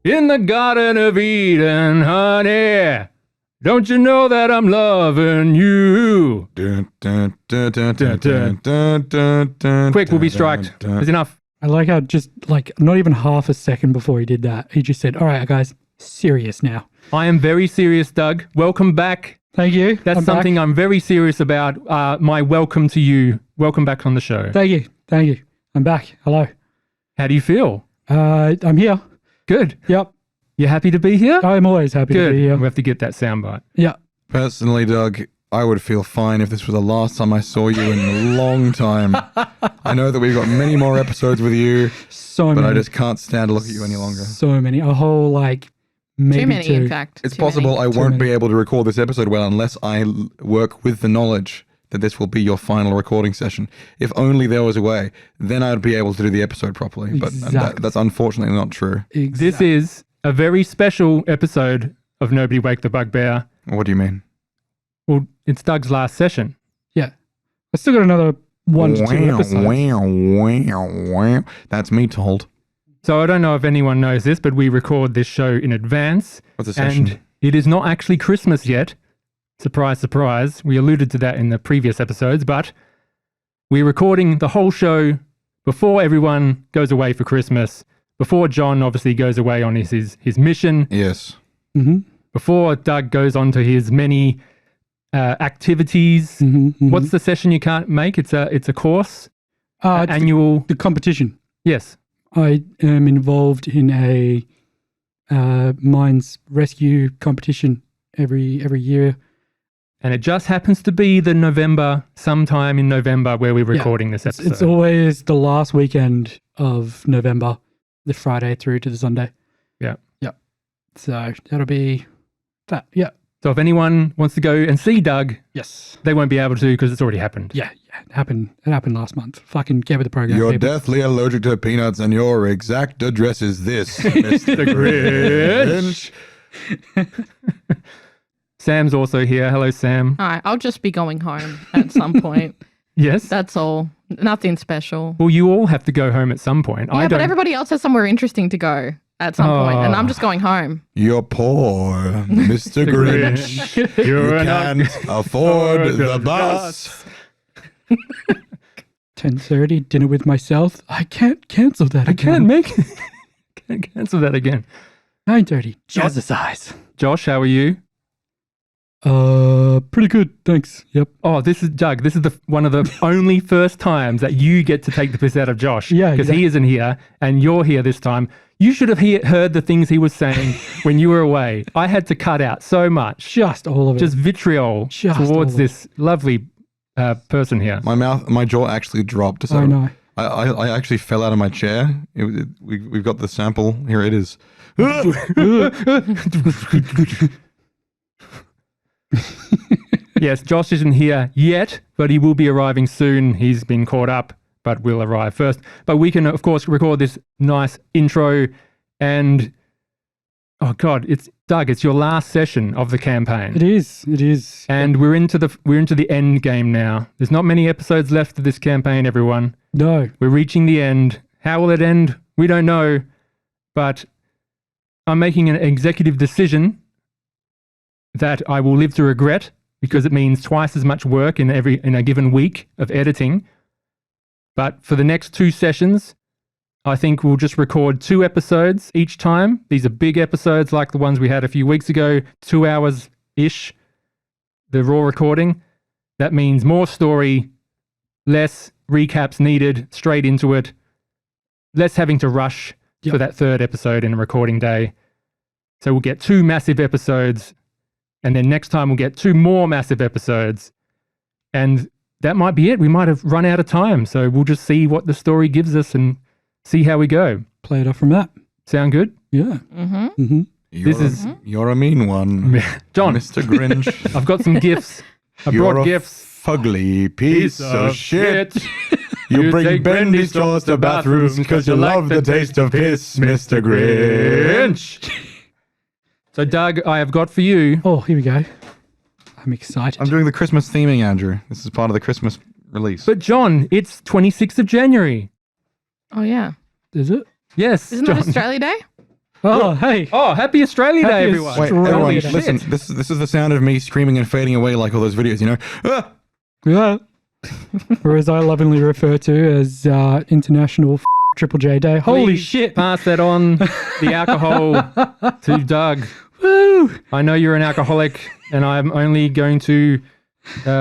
In the Garden of Eden, honey. Don't you know that I'm loving you? Quick, we'll be striked. There's enough. I like how just like not even half a second before he did that, he just said, all right, guys, serious now. I am very serious, Doug. Welcome back. Thank you. That's something I'm very serious about. My welcome to you. Welcome back on the show. Thank you. Thank you. I'm back. Hello. How do you feel? I'm here. Good. Yep. You happy to be here? I'm always happy to be here. We have to get that soundbite. Yeah. Personally, Doug, I would feel fine if this was the last time I saw you in a long time. I know that we've got many more episodes with you, but I just can't stand to look at you any longer. So many. A whole, like, maybe too many, in fact. It's possible I won't be able to record this episode well unless I work with the knowledge that this will be your final recording session. If only there was a way, then I'd be able to do the episode properly. But that's unfortunately not true. Exactly. This is a very special episode of Nobody Wake the Bugbear. What do you mean? Well, it's Doug's last session. Yeah. I still got another 1 to 2 episodes. Wow. That's me told. So I don't know if anyone knows this, but we record this show in advance. What's a session? And it is not actually Christmas yet. Surprise, surprise. We alluded to that in the previous episodes, but we're recording the whole show before everyone goes away for Christmas, before John obviously goes away on his mission. Yes. Mm-hmm. Before Doug goes on to his many activities. What's the session you can't make? It's a course? Annual? The competition. Yes. I am involved in a mines rescue competition every year. And it just happens to be sometime in November where we're recording this episode. It's always the last weekend of November, the Friday through to the Sunday. Yeah. Yeah. So that'll be that. Yeah. So if anyone wants to go and see Doug, Yes. they won't be able to because it's already happened. Yeah. It happened last month. Fucking get with the program. You're people. deathly allergic to peanuts and your exact address is this, Mr. Grinch. Sam's also here. Hello, Sam. All right, I'll just be going home at some point. Yes. That's all. Nothing special. Well, you all have to go home at some point. Yeah, but everybody else has somewhere interesting to go at some point, and I'm just going home. You're poor, Mr. Grinch. You can't afford the bus. 10:30, dinner with myself. I can't cancel that. I can't make it. Can't cancel that again. 9:30, jazzercise. Josh, how are you? Pretty good, thanks. Yep. Oh, this is Doug. This is one of the only first times that you get to take the piss out of Josh. Yeah, because he isn't here, and you're here this time. You should have heard the things he was saying when you were away. I had to cut out so much. Just all of it. Just vitriol towards this lovely person here. My jaw actually dropped. So I know. I actually fell out of my chair. We've got the sample. Here it is. Yes, Josh isn't here yet, but he will be arriving soon. He's been caught up, but will arrive first. But we can, of course, record this nice intro. And, oh God, it's Doug. It's your last session of the campaign. It is. And we're into the end game now. There's not many episodes left of this campaign, everyone. No. We're reaching the end. How will it end? We don't know. But I'm making an executive decision that I will live to regret, because it means twice as much work in a given week of editing. But for the next 2 sessions, I think we'll just record 2 episodes each time. These are big episodes like the ones we had a few weeks ago, 2 hours-ish, the raw recording. That means more story, less recaps needed, straight into it, less having to rush for that 3rd episode in a recording day. So we'll get 2 massive episodes, and then next time we'll get 2 more massive episodes. And that might be it. We might have run out of time. So we'll just see what the story gives us and see how we go. Play it off from that. Sound good? Yeah. You're a mean one. John. Mr. Grinch. I've got some gifts. I brought gifts. Fugly piece of shit. You bring bendy straws to bathrooms because you love the taste of piss, Mr. Grinch. So, Doug, I have got for you. Oh, here we go. I'm excited. I'm doing the Christmas theming, Andrew. This is part of the Christmas release. But, John, it's 26th of January. Oh, yeah. Is it? Yes, Isn't John. that Australia Day? Oh, hey. Oh, happy Australia Day, Happy everyone. Wait, Australia everyone, Day. listen. This is the sound of me screaming and fading away like all those videos, you know? Ah! Yeah. Or as I lovingly refer to as International Triple J Day. Holy Please shit. Pass that on, the alcohol, to Doug. Woo. I know you're an alcoholic, and I'm only going to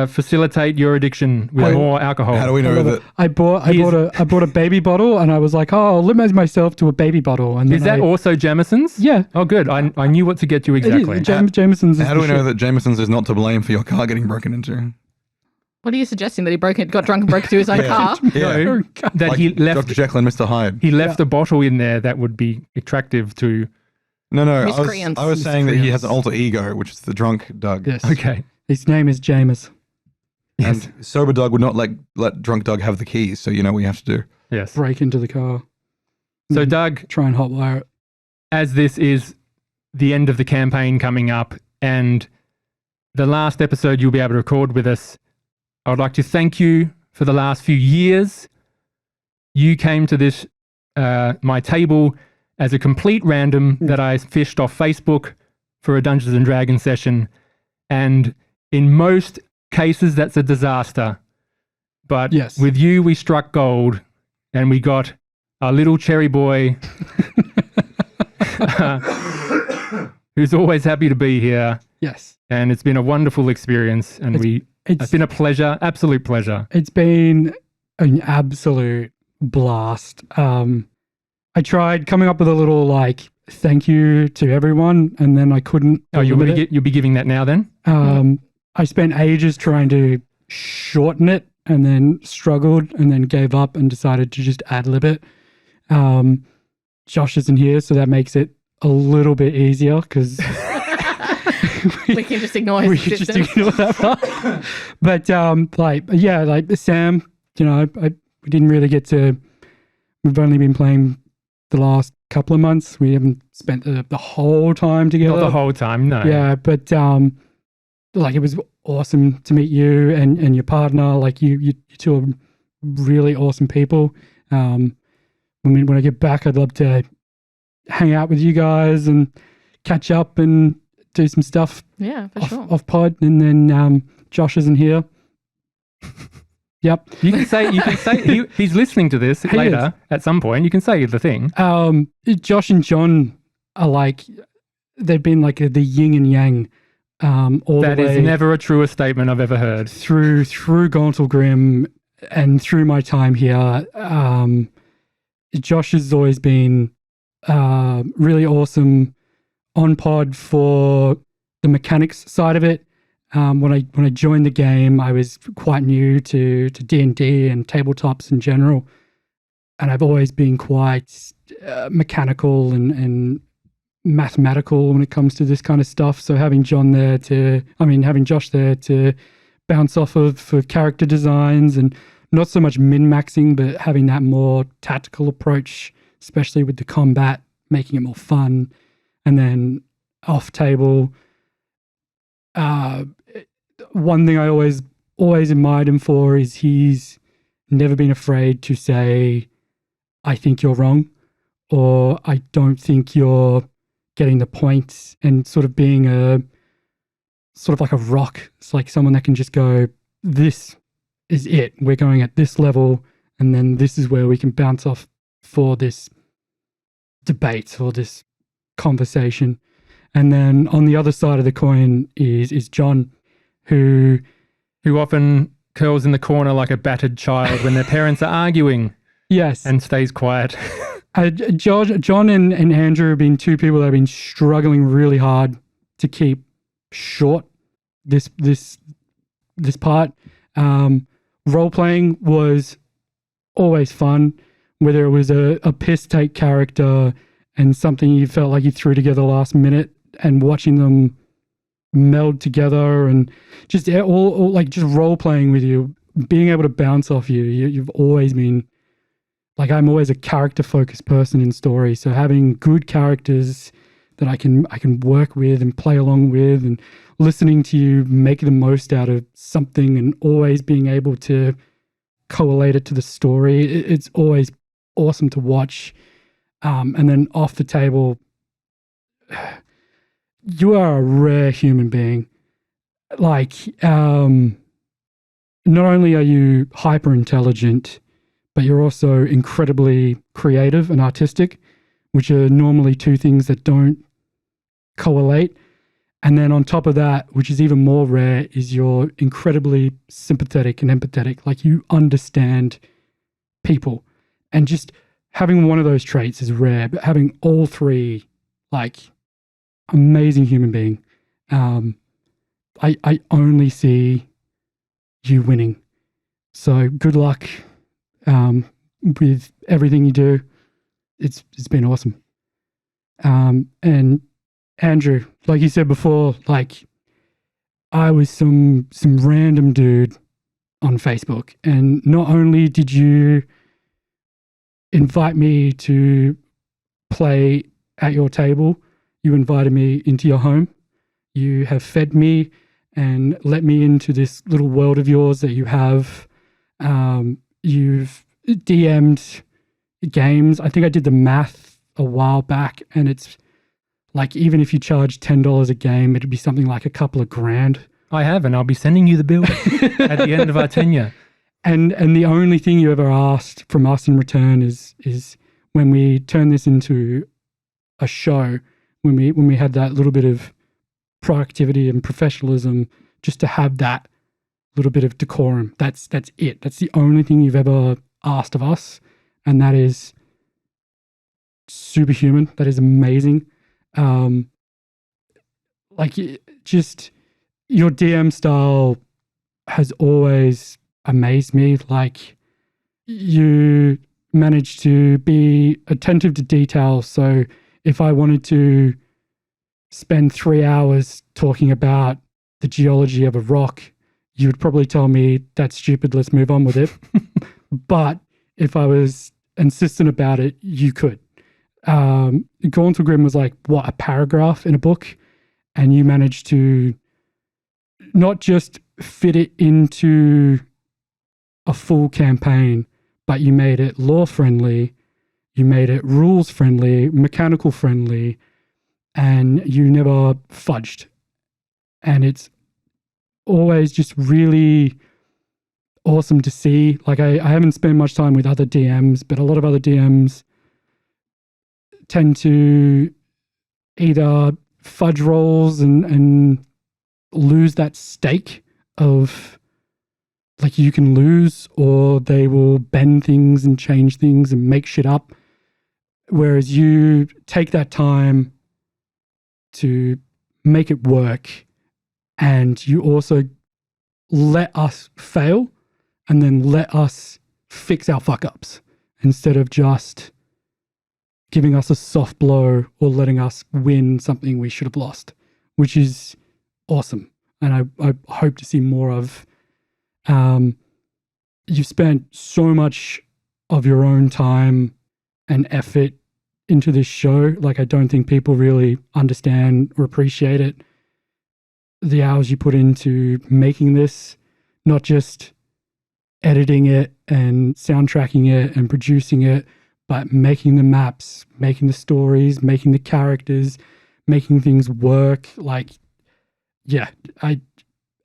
facilitate your addiction with more alcohol. How do we know that? I bought a baby bottle and I was like, oh, I'll limit myself to a baby bottle. And Is that also Jameson's? Yeah. Oh, good. I knew what to get you exactly. Jameson's is How do we the know shit. that Jameson's is not to blame for your car getting broken into? What are you suggesting? That he got drunk and broke into his own car? Yeah. No, that Like he left. Dr. Jekyll and Mr. Hyde. He left a bottle in there that would be attractive to. No. Miscreants. I was saying that he has an alter ego, which is the drunk Doug. Yes. Okay. His name is James. Yes. And sober Doug would not let drunk Doug have the keys, so you know what you have to do. Yes. Break into the car. So, Doug, Try and hotwire it. as this is the end of the campaign coming up and the last episode you'll be able to record with us, I would like to thank you for the last few years. You came to this, my table, as a complete random that I fished off Facebook for a Dungeons and Dragons session. And in most cases, that's a disaster. But Yes. with you, we struck gold and we got our little cherry boy who's always happy to be here. Yes. And it's been a wonderful experience. And it's been a pleasure, absolute pleasure. It's been an absolute blast. I tried coming up with a little thank you to everyone, and then I couldn't. Oh, you'll be giving that now then? I spent ages trying to shorten it, and then struggled, and then gave up and decided to just ad-lib it. Josh isn't here, so that makes it a little bit easier because We can just ignore his we could just existence. ignore that part. But Sam, we didn't really get to. We've only been playing the last couple of months. We haven't spent the whole time together. Not the whole time, no. Yeah, but it was awesome to meet you and your partner. Like you two are really awesome people. When I get back, I'd love to hang out with you guys and catch up and do some stuff Yeah, for sure. off pod. And then Josh isn't here. Yep. You can say he's listening to this He later at some point. You can say the thing. Josh and John are they've been like the yin and yang. All That the way is never a truer statement I've ever heard. through Gauntlegrim and through my time here. Josh has always been really awesome on pod for the mechanics side of it. When I joined the game, I was quite new to D&D and tabletops in general, and I've always been quite mechanical and mathematical when it comes to this kind of stuff. So having Josh there to bounce off of for character designs and not so much min-maxing, but having that more tactical approach, especially with the combat, making it more fun. And then off table, one thing I always admired him for is he's never been afraid to say, I think you're wrong, or I don't think you're getting the point, and sort of being like a rock. It's like someone that can just go, this is it. We're going at this level, and then this is where we can bounce off for this debate or this conversation. And then on the other side of the coin is John, who often curls in the corner like a battered child when their parents are arguing. Yes. And stays quiet. John and Andrew have been two people that have been struggling really hard to keep short this part. Role playing was always fun, whether it was a piss take character and something you felt like you threw together last minute, and watching them meld together and just all just role playing with you, being able to bounce off you. You've always been I'm always a character focused person in story. So having good characters that I can work with and play along with, and listening to you make the most out of something, and always being able to correlate it to the story. It's always awesome to watch. And then off the table, you are a rare human being. Like, not only are you hyper intelligent, but you're also incredibly creative and artistic, which are normally two things that don't correlate. And then on top of that, which is even more rare, is you're incredibly sympathetic and empathetic. Like, you understand people. And just having one of those traits is rare, but having all three, like, amazing human being. I only see you winning. So good luck with everything you do. It's been awesome. And Andrew, like you said before, like, I was some random dude on Facebook, and not only did you invite me to play at your table, you invited me into your home. You have fed me and let me into this little world of yours that you have. You've DM'd games. I think I did the math a while back, and it's like, even if you charge $10 a game, it'd be something like a couple of grand. I have, and I'll be sending you the bill at the end of our tenure. And the only thing you ever asked from us in return is when we turn this into a show, when we had that little bit of productivity and professionalism, just to have that little bit of decorum. That's it. That's the only thing you've ever asked of us, and that is superhuman. That is amazing. Like, just your DM style has always amazed me. Like, you manage to be attentive to detail. So if I wanted to spend 3 hours talking about the geology of a rock, you would probably tell me that's stupid, let's move on with it. But if I was insistent about it, you could. Gauntlegrim was like, what, a paragraph in a book? And you managed to not just fit it into a full campaign, but you made it lore friendly, you made it rules friendly, mechanical friendly, and you never fudged. And it's always just really awesome to see. Like, I haven't spent much time with other DMs, but a lot of other DMs tend to either fudge rolls and lose that stake of, like, you can lose, or they will bend things and change things and make shit up. Whereas you take that time to make it work, and you also let us fail and then let us fix our fuck ups instead of just giving us a soft blow or letting us win something we should have lost, which is awesome. And I hope to see more of. You've spent so much of your own time and effort into this show. Like, I don't think people really understand or appreciate it. The hours you put into making this, not just editing it and soundtracking it and producing it, but making the maps, making the stories, making the characters, making things work. Like, yeah, I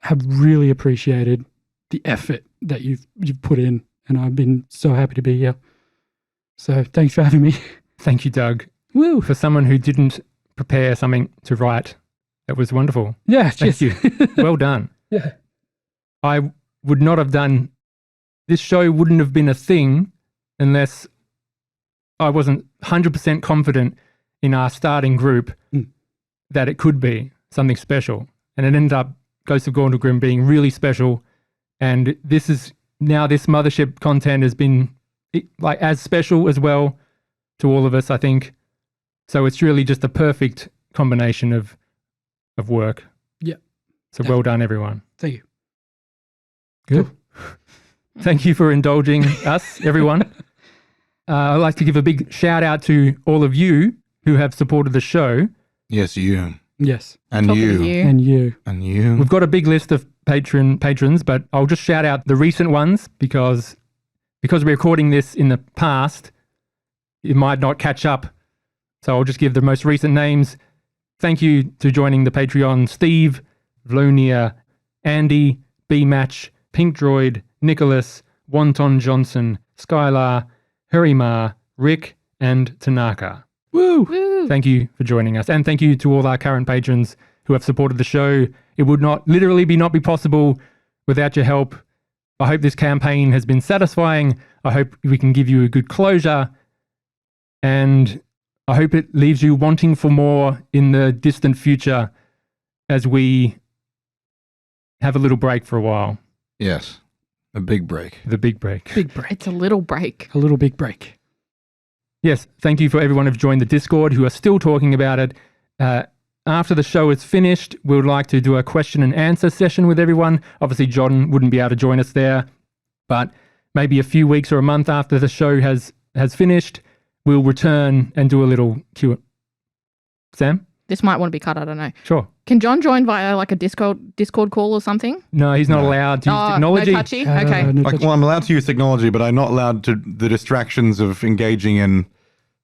have really appreciated the effort that you've put in, and I've been so happy to be here. So thanks for having me. Thank you, Doug. Woo! For someone who didn't prepare something to write, that was wonderful. Yeah, Thank you. Well done. Yeah. I would not have done, this show wouldn't have been a thing unless I wasn't 100% confident in our starting group that it could be something special. And it ended up, Ghost of Gauntlegrim, being really special. And this is, now this Mothership content has been like as special as well to all of us, I think. So it's really just a perfect combination of work. Yeah. So well done, everyone. Thank you. Good. Cool. Thank you for indulging us, everyone. I'd like to give a big shout out to all of you who have supported the show. Yes, you. Yes. And Top of you. you. And you. And you. We've got a big list of patrons, but I'll just shout out the recent ones because we're recording this in the past, it might not catch up. So I'll just give the most recent names. Thank you to joining the Patreon, Steve, Vlonia, Andy, B-Match, Pink Droid, Nicholas, Wonton Johnson, Skylar, Harimar, Rick, and Tanaka. Woo! Woo. Thank you for joining us. And thank you to all our current patrons who have supported the show. It would not be possible without your help. I hope this campaign has been satisfying. I hope we can give you a good closure. And I hope it leaves you wanting for more in the distant future as we have a little break for a while. Yes. A big break. The big break. Big break. It's a little break. A little big break. Yes, thank you for everyone who've joined the Discord who are still talking about it. After the show is finished, we would like to do a question and answer session with everyone. Obviously, John wouldn't be able to join us there, but maybe a few weeks or a month after the show has finished, we'll return and do a little Q. Sam? This might want to be cut, I don't know. Sure. Can John join via like a Discord call or something? No, he's not allowed to use technology. No touchy? Okay. No Like, touch. well, I'm allowed to use technology, but I'm not allowed to the distractions of engaging in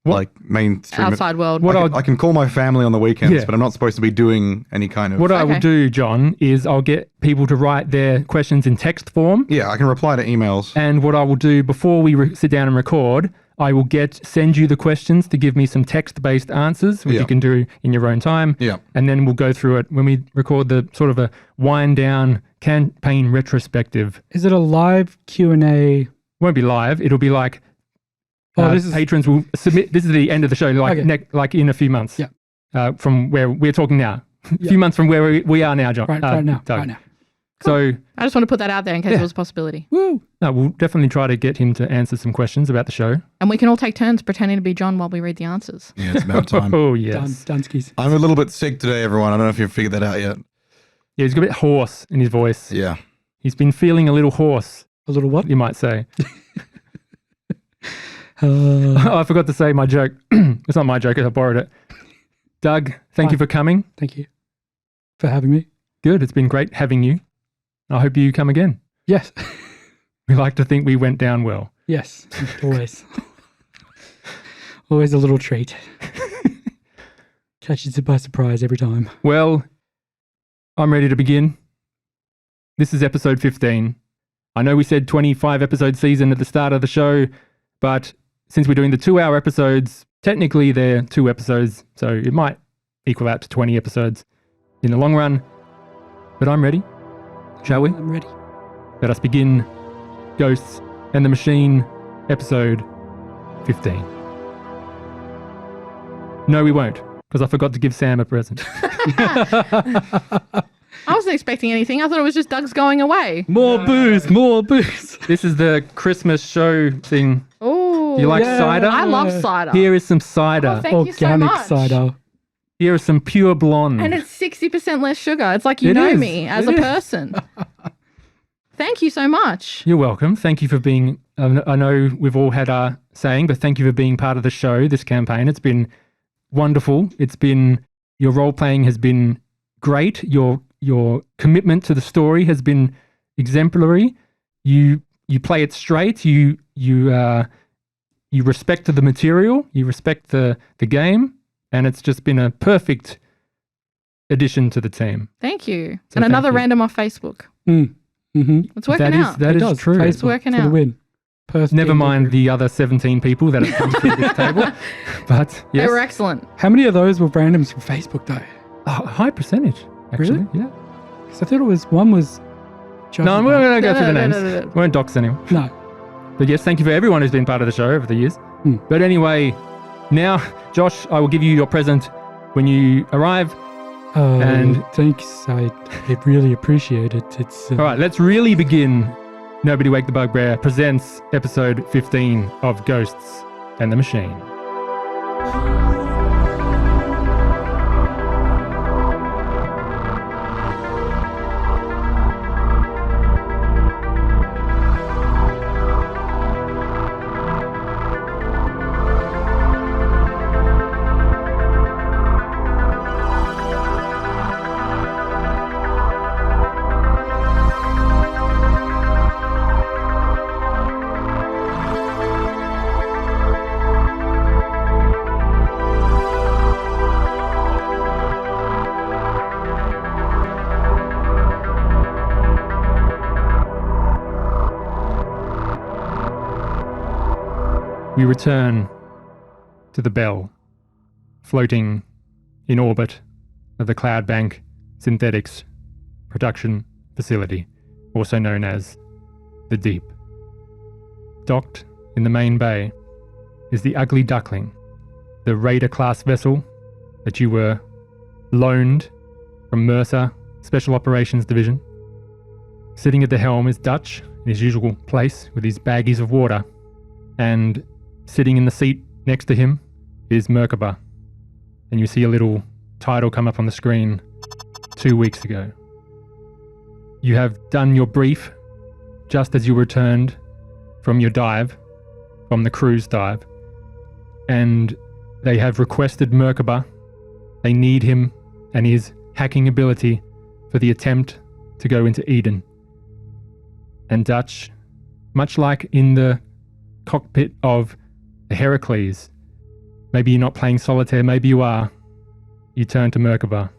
like mainstream. Outside world. What I can call my family on the weekends, Yeah. but I'm not supposed to be doing any kind of. What I will Okay. do, John, is I'll get people to write their questions in text form. Yeah, I can reply to emails. And what I will do before we sit down and record, I will send you the questions to give me some text-based answers, which Yeah. you can do in your own time. Yeah. And then we'll go through it when we record the sort of a wind-down campaign retrospective. Is it a live Q&A? It won't be live. It'll be like This is patrons will submit. This is the end of the show, like Okay. like in a few months. Yeah. From where we're talking now. A Yeah. few months from where we are now, John. right now. Doug. Right now. So I just want to put that out there in case Yeah. there was a possibility. Woo! we'll definitely try to get him to answer some questions about the show. And we can all take turns pretending to be John while we read the answers. Yeah, it's about time. Oh, yes. Done. Dunskies. I'm a little bit sick today, everyone. I don't know if you've figured that out yet. Yeah, he's got a bit hoarse in his voice. Yeah. He's been feeling a little hoarse, A little what? you might say. Uh, I forgot to say my joke. It's not my joke, I borrowed it. Doug, thank you for coming. thank you for having me. Good. It's been great having you. I hope you come again. Yes. We like to think we went down well. Yes. Always. Always a little treat. Catches it by surprise every time. Well, I'm ready to begin. This is episode 15. I know we said 25 episode season at the start of the show, but since we're doing the 2-hour episodes, technically they're 2 episodes, so it might equal out to 20 episodes in the long run. But I'm ready. Shall we? I'm ready. Let us begin Ghosts and the Machine, episode 15. No, we won't, because I forgot to give Sam a present. I wasn't expecting anything. I thought it was just Doug's going away. More booze. More booze. This is the Christmas show thing. Oh, Do you like yeah. cider? I love cider. Here is some cider. Oh, thank you so Organic much. cider. Here is some pure blonde. And it's 60% less sugar. It's like you It know is. me as It a is. person. Thank you so much. You're welcome. Thank you for being, I know we've all had our saying, but thank you for being part of the show, this campaign. It's been wonderful. Your role-playing has been great. Your commitment to the story has been exemplary. You play it straight. You respect the material. You respect the game. And it's just been a perfect addition to the team. Thank you. So and another thank you. random off Facebook. Mm-hmm. It's working out. That It is does. true. Facebook It's working for the out. win. Perth Never team mind victory. the other 17 people that have come to this table. But They yes, were excellent. How many of those were randoms from Facebook though? a high percentage, actually. Really? Yeah. Because I thought it was one was. No, we're not going to go through the names. No. We won't dox anyone. No. But yes, thank you for everyone who's been part of the show over the years. But anyway, now, Josh, I will give you your present when you arrive. And- thanks. I really appreciate it. It's All right, let's really begin. Nobody Wake the Bugbear presents episode 15 of Ghosts and the Machine. we return to the Bell, floating in orbit of the Cloudbank Synthetics Production Facility, also known as the Deep. Docked in the main bay is the Ugly Duckling, the Raider-class vessel that you were loaned from Mercer Special Operations Division. Sitting at the helm is Dutch, in his usual place with his baggies of water, and sitting in the seat next to him is Merkaba. And you see a little title come up on the screen 2 weeks ago. You have done your brief just as you returned from your dive, from the cruise dive, and they have requested Merkaba. They need him and his hacking ability for the attempt to go into Eden. And Dutch, much like in the cockpit of the Heracles, maybe you're not playing solitaire, maybe you are, you turn to Merkaba.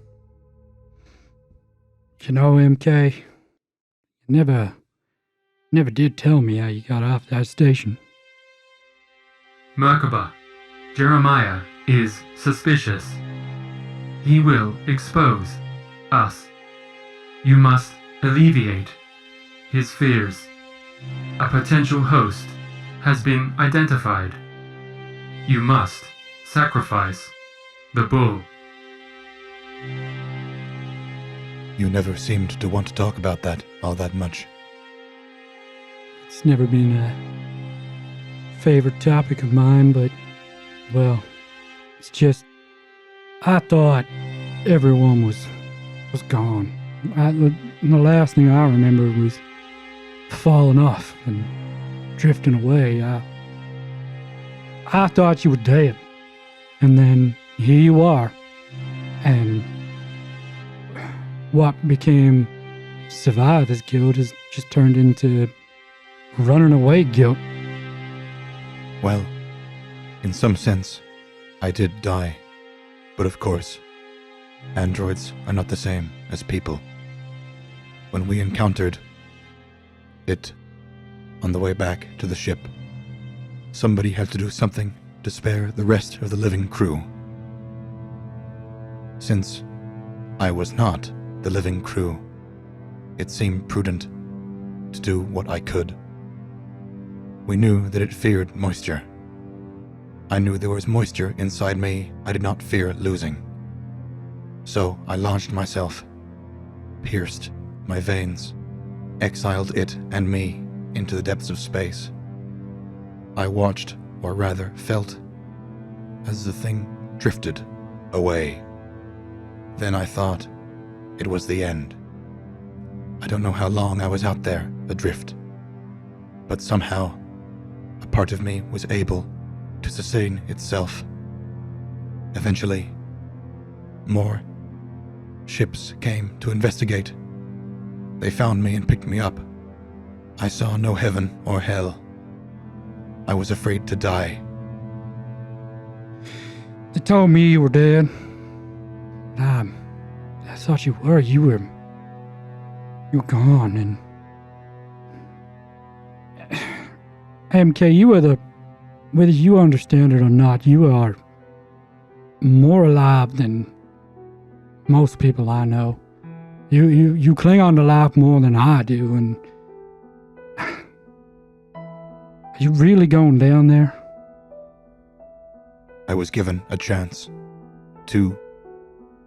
You know, MK, you never did tell me how you got off that station. Merkaba, Jeremiah is suspicious. He will expose us. You must alleviate his fears. A potential host has been identified. You must sacrifice the bull. You never seemed to want to talk about that all that much. It's never been a favorite topic of mine, but, well, it's just, I thought everyone was gone. The last thing I remember was falling off and drifting away. I thought you were dead. And then here you are. And what became Survivors Guild has just turned into running away guilt. Well, in some sense, I did die. But of course, androids are not the same as people. When we encountered it on the way back to the ship, somebody had to do something to spare the rest of the living crew. Since I was not the living crew, it seemed prudent to do what I could. We knew that it feared moisture. I knew there was moisture inside me I did not fear losing. So I launched myself, pierced my veins, exiled it and me into the depths of space. I watched, or rather felt, as the thing drifted away. Then I thought it was the end. I don't know how long I was out there, adrift, but somehow a part of me was able to sustain itself. Eventually, more ships came to investigate. They found me and picked me up. I saw no heaven or hell. I was afraid to die. They told me you were dead. I thought you were. You were gone, and MK, you are whether you understand it or not, you are more alive than most people I know. You cling on to life more than I do, and are you really going down there? I was given a chance to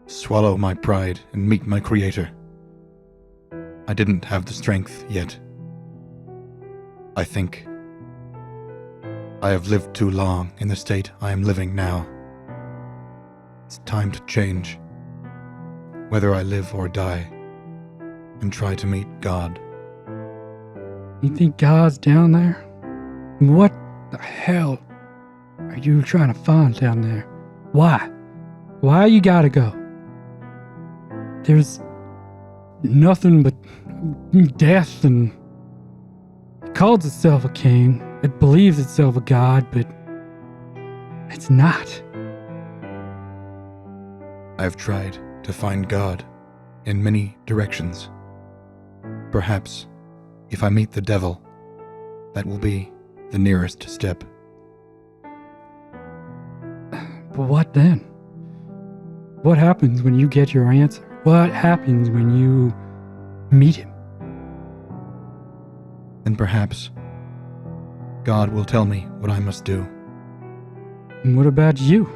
swallow my pride and meet my creator. I didn't have the strength yet. I think I have lived too long in the state I am living now. It's time to change, whether I live or die, and try to meet God. You think God's down there? What the hell are you trying to find down there? Why? Why you gotta go? There's nothing but death, and it calls itself a king. It believes itself a god, but it's not. I've tried to find God in many directions. Perhaps, if I meet the devil, that will be the nearest step. But what then? What happens when you get your answer? What happens when you meet him? Then perhaps God will tell me what I must do. And what about you?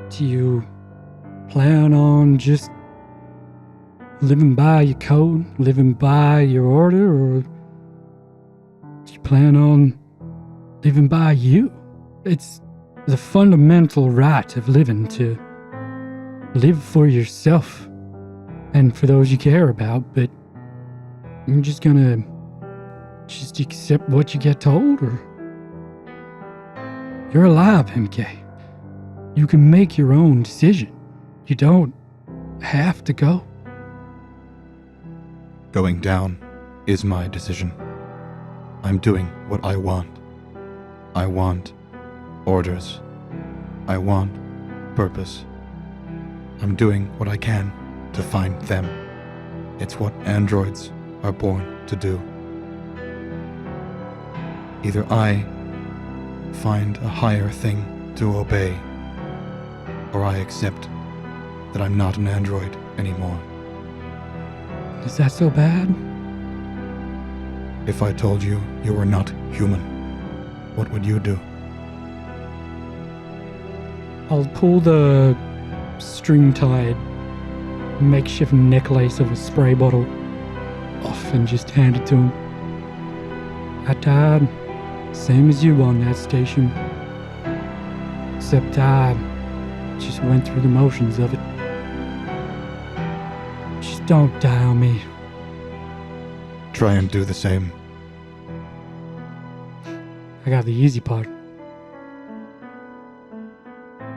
Do you plan on just living by your code, living by your order, or do you plan on living by you? It's the fundamental right of living to live for yourself and for those you care about, but you're just gonna just accept what you get told, or you're alive, MK. You can make your own decision. You don't have to go. Going down is my decision. I'm doing what I want. I want orders. I want purpose. I'm doing what I can to find them. It's what androids are born to do. Either I find a higher thing to obey, or I accept that I'm not an android anymore. Is that so bad? If I told you you were not human, what would you do? I'll pull the string-tied makeshift necklace of a spray bottle off and just hand it to him. I died, same as you on that station. Except I just went through the motions of it. Just don't die on me. Try and do the same. I got the easy part.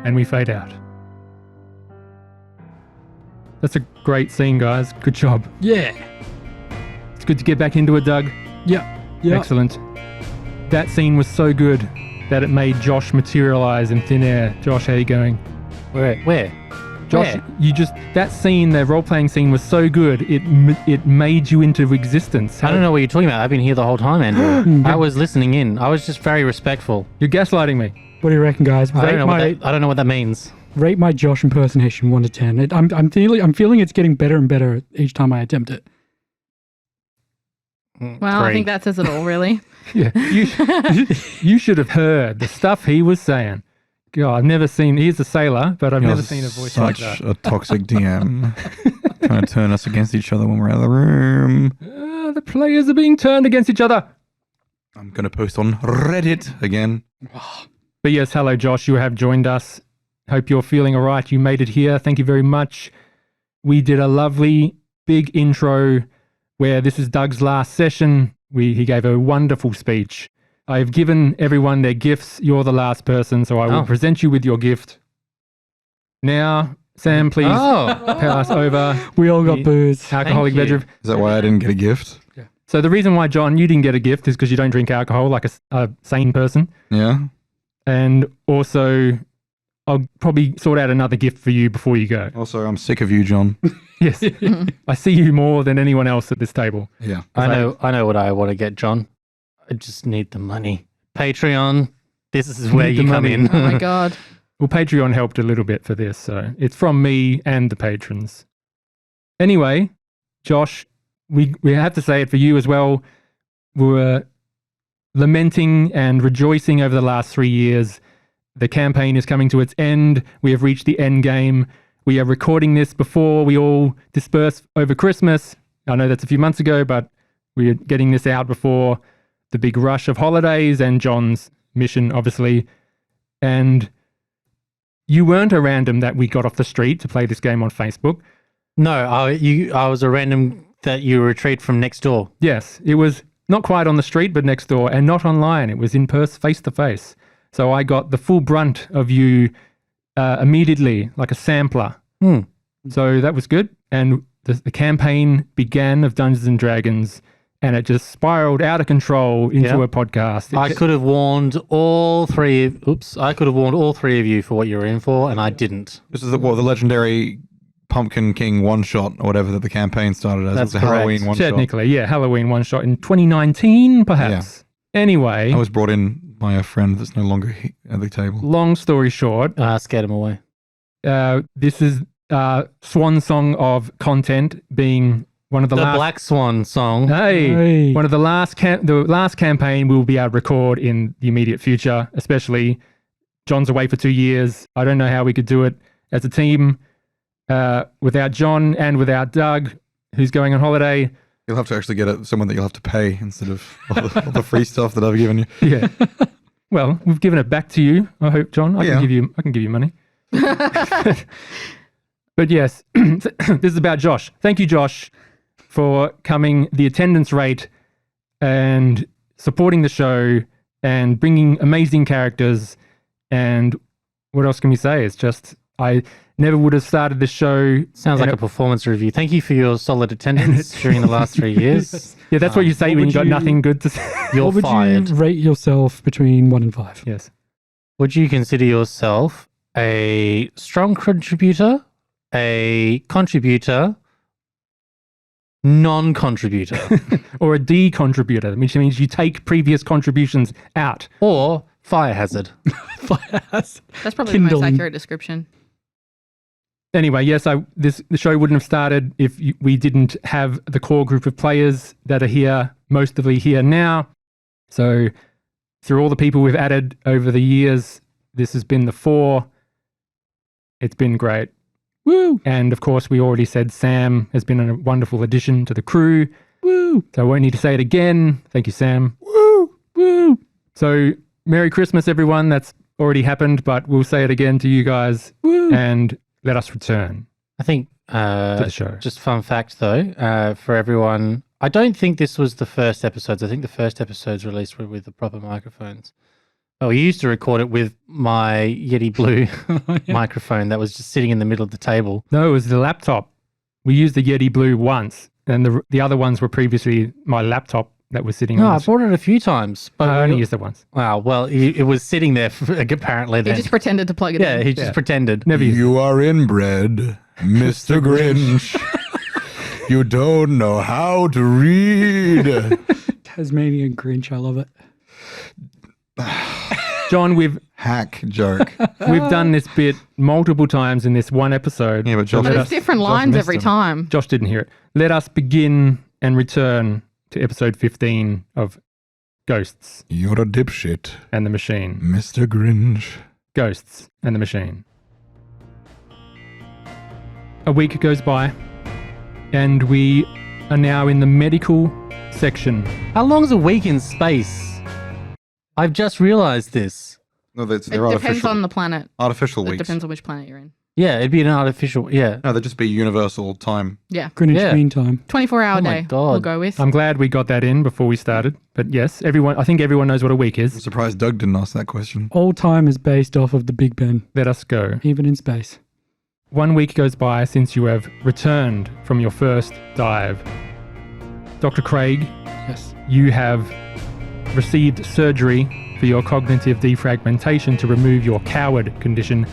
And we fade out. That's a great scene, guys. Good job. Yeah. It's good to get back into it, Doug. Yeah. Excellent. That scene was so good that it made Josh materialize in thin air. Josh, how you going? Where? Josh, Where? you just, that scene, the role-playing scene was so good, it made you into existence. I don't know what you're talking about. I've been here the whole time, Andrew. I was listening in. I was just very respectful. You're gaslighting me. What do you reckon, guys? I don't know what that means. Rate my Josh impersonation 1 to 10. I'm feeling it's getting better and better each time I attempt it. Well, I think that says it all, really. Yeah, you should have heard the stuff he was saying. God, I've never seen, he's a sailor, but I've never seen a voice like that. Such a toxic DM. Trying to turn us against each other when we're out of the room. The players are being turned against each other. I'm going to post on Reddit again. But yes, hello Josh, you have joined us. Hope you're feeling all right. You made it here. Thank you very much. We did a lovely big intro where this is Doug's last session. He gave a wonderful speech. I've given everyone their gifts. You're the last person, so I will present you with your gift. Now, Sam, please pass over. We all got booze. Alcoholic beverage. Is that why I didn't get a gift? Yeah. So the reason why, John, you didn't get a gift is because you don't drink alcohol like a sane person. Yeah. And also, I'll probably sort out another gift for you before you go. Also, I'm sick of you, John. Yes. I see you more than anyone else at this table. Yeah. I know what I want to get, John. I just need the money. Patreon, this is where you come in. Oh my God. Well, Patreon helped a little bit for this, so it's from me and the patrons. Anyway, Josh, we have to say it for you as well. We were lamenting and rejoicing over the last 3 years. The campaign is coming to its end. We have reached the end game. We are recording this before we all disperse over Christmas. I know that's a few months ago, but we are getting this out before the big rush of holidays and John's mission, obviously. And you weren't a random that we got off the street to play this game on Facebook. No, I was a random that you retrieved from next door. Yes, it was not quite on the street, but next door, and not online. It was in person, face to face. So I got the full brunt of you immediately, like a sampler. So that was good. And the campaign began of Dungeons and Dragons, and it just spiraled out of control into a podcast. I could have warned all three of you for what you were in for, and I didn't. This is the legendary Pumpkin King one-shot or whatever that the campaign started as. That's it's a correct. Halloween one-shot. Technically, yeah, Halloween one-shot in 2019, perhaps. Anyway. I was brought in by a friend that's no longer at the table. Long story short, Scared him away. this is swan song of content being one of the last. Black Swan song. Hey. One of the last campaign we'll be able to record in the immediate future, especially John's away for 2 years. I don't know how we could do it as a team without John and without Doug, who's going on holiday. You'll have to actually get someone that you'll have to pay instead of all the free stuff that I've given you. Yeah. Well, we've given it back to you. I hope, John. I can give you money. But yes, this is about Josh. Thank you, Josh, for coming the attendance rate and supporting the show and bringing amazing characters. And what else can we say? It's just, I never would have started this show. Sounds like a performance review. Thank you for your solid attendance during the last 3 years. Yeah, that's what you say when you got nothing good to say. You're What would fired. you rate yourself between 1 and 5? Yes. Would you consider yourself a strong contributor, a contributor, non-contributor, Or a D contributor, which means you take previous contributions out. or fire hazard? Yes. That's probably the most Kindling. accurate description. Anyway, yes, the show wouldn't have started if we didn't have the core group of players that are here, mostly here now. So through all the people we've added over the years, this has been the 4. It's been great. Woo! And of course, we already said Sam has been a wonderful addition to the crew. Woo! So I won't need to say it again. Thank you, Sam. Woo! Woo! So Merry Christmas, everyone. That's already happened, but we'll say it again to you guys. Woo! And let us return I think, to the show. just fun fact though, for everyone, I don't think this was the first episodes. I think the first episodes released were with the proper microphones. Oh, we used to record it with my Yeti Blue microphone that was just sitting in the middle of the table. No, it was the laptop. We used the Yeti Blue once, and the other ones were previously my laptop that was sitting No, on I the brought it a few times, but I only used it once. wow, well, it was sitting there apparently He then. just pretended to plug it Yeah, in. he just pretended. Never used it. You are inbred, Mr. Grinch. You don't know how to read. Tasmanian Grinch, I love it. John, we've Hack joke. done this bit multiple times in this one episode. Yeah, but Josh, But Let it's us- different Josh lines missed every him. time. Josh didn't hear it. Let us begin and return to episode 15 of Ghosts You're a dipshit, and the Machine. Mr. Grinch. Ghosts and the Machine. A week goes by, and we are now in the medical section. How long's a week in space? I've just realized this. No, It they're depends on the planet. artificial It weeks. depends on which planet you're in. Yeah, it'd be an artificial. Yeah. No, they'd just be universal time. Yeah. Greenwich Yeah. Mean Time. 24-hour Oh my day. God. We'll go with. I'm glad we got that in before we started. But yes, I think everyone knows what a week I'm is. surprised Doug didn't ask that question. All time is based off of the Big Ben, Let us go. even in space. 1 week goes by since you have returned from your first dive. Dr. Craig, Yes. you have received surgery for your cognitive defragmentation to remove your coward condition.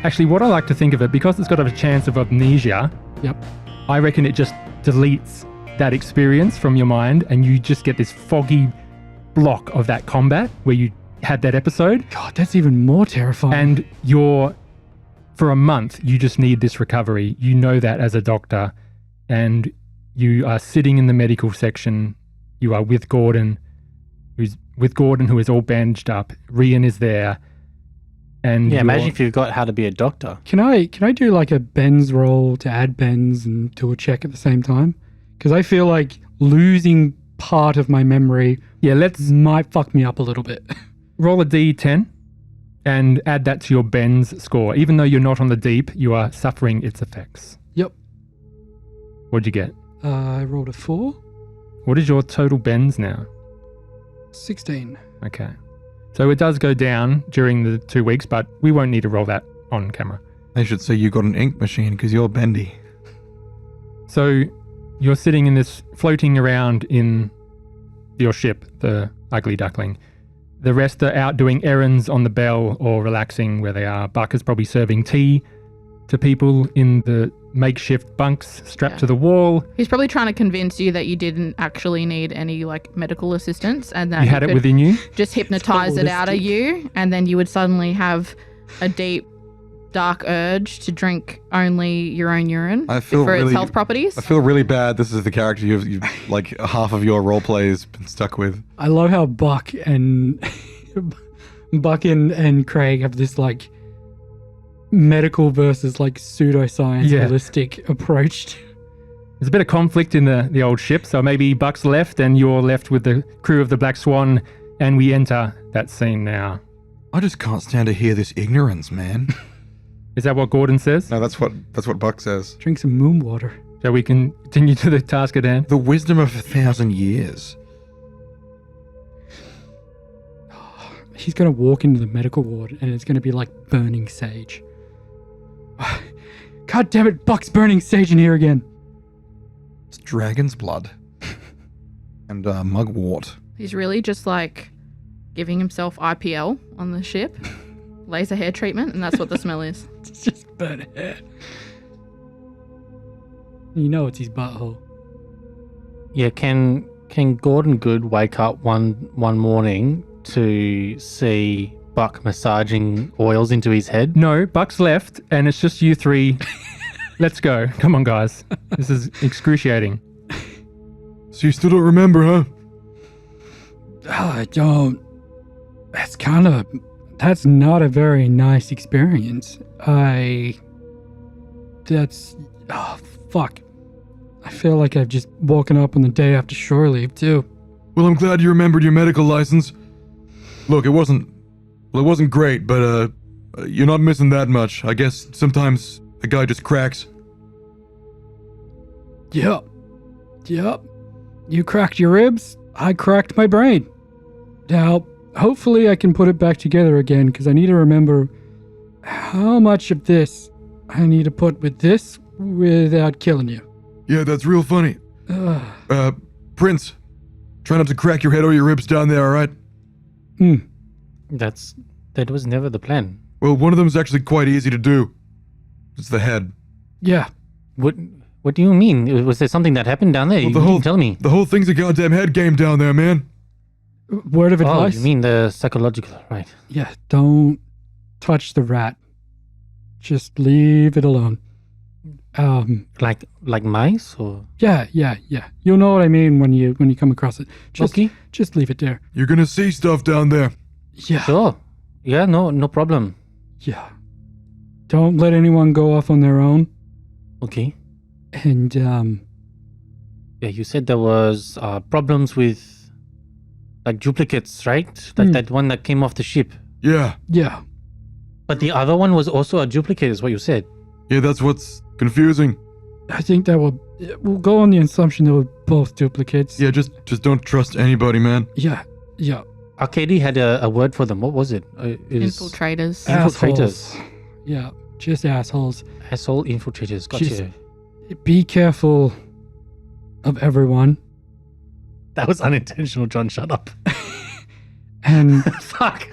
Actually, what I like to think of it, because it's got a chance of amnesia, Yep. I reckon it just deletes that experience from your mind and you just get this foggy block of that combat where you had that episode. God, that's even more terrifying. And for a month, you just need this recovery. You know that as a doctor. And you are sitting in the medical section. You are with Gordon, who is all bandaged up. Rian is there. And Yeah, you're- imagine if you've got how to be a doctor. Can I do like a Ben's roll to add Ben's and do a check at the same time? Because I feel like losing part of my memory Yeah, let's might fuck me up a little bit. roll a d10 and add that to your Ben's score. Even though you're not on the deep, you are suffering its effects. Yep. What'd you get? I rolled a 4. What is your total Ben's now? 16. Okay. So it does go down during the 2 weeks, but we won't need to roll that on camera. They should say you got an ink machine because you're bendy. So you're sitting in this, floating around in your ship, the Ugly Duckling. The rest are out doing errands on the Bell or relaxing where they are. Buck is probably serving tea to people in the makeshift bunks strapped to the wall. He's probably trying to convince you that you didn't actually need any medical assistance and that You had it could within you. just hypnotize it out of you, and then you would suddenly have a deep, dark urge to drink only your own urine I feel for its really- health properties. I feel really bad. This is the character you've like half of your role play has been stuck with. I love how Buck and Craig have this medical versus pseudoscience holistic approach. There's a bit of conflict in the old ship, so maybe Buck's left and you're left with the crew of the Black Swan, and we enter that scene now. I just can't stand to hear this ignorance, man. Is that what Gordon says? No, that's what Buck says. Drink some moon water. Shall we continue to the task at hand? The wisdom of 1,000 years. He's going to walk into the medical ward and it's going to be like burning sage. God damn it, Buck's burning sage in here again. It's dragon's blood. And mugwort. He's really just giving himself IPL on the ship, laser hair treatment, and that's what the smell is. It's just burnt hair. You know it's his butthole. Yeah, can Gordon Good wake up one morning to see Buck massaging oils into his head? No, Buck's left, and it's just you three. Let's go. Come on, guys. This is excruciating. So you still don't remember, huh? Oh, I don't. That's not a very nice experience. Oh, fuck. I feel like I've just woken up on the day after shore leave, too. Well, I'm glad you remembered your medical license. Look, it wasn't great, but you're not missing that much. I guess sometimes a guy just cracks. Yep. You cracked your ribs, I cracked my brain. Now, hopefully I can put it back together again, because I need to remember how much of this I need to put with this without killing you. Yeah, that's real funny. Prince, try not to crack your head or your ribs down there, alright? That was never the plan. Well, one of them is actually quite easy to do. It's the head. Yeah. What do you mean? Was there something that happened down there? Well, You didn't tell me. The whole thing's a goddamn head game down there, man. Word of advice? Oh, you mean the psychological, right? Yeah, don't touch the rat. Just leave it alone. Like mice or? Yeah. You'll know what I mean when you come across it. Okay. Just leave it there. You're gonna see stuff down there. Yeah. Sure. Yeah, no problem. Yeah. Don't let anyone go off on their own. Okay. And Yeah, you said there was problems with duplicates, right? That one that came off the ship. Yeah, But the other one was also a duplicate, is what you said. that's what's confusing. I think that we'll go on the assumption they were both duplicates. Yeah, just don't trust anybody, man. Yeah. Arcady had a word for them. What was it? Infiltrators. Infiltrators. Assholes. Yeah, just assholes. Asshole infiltrators. Gotcha. Just- Be careful of everyone. That was unintentional, John. Shut up. And Fuck.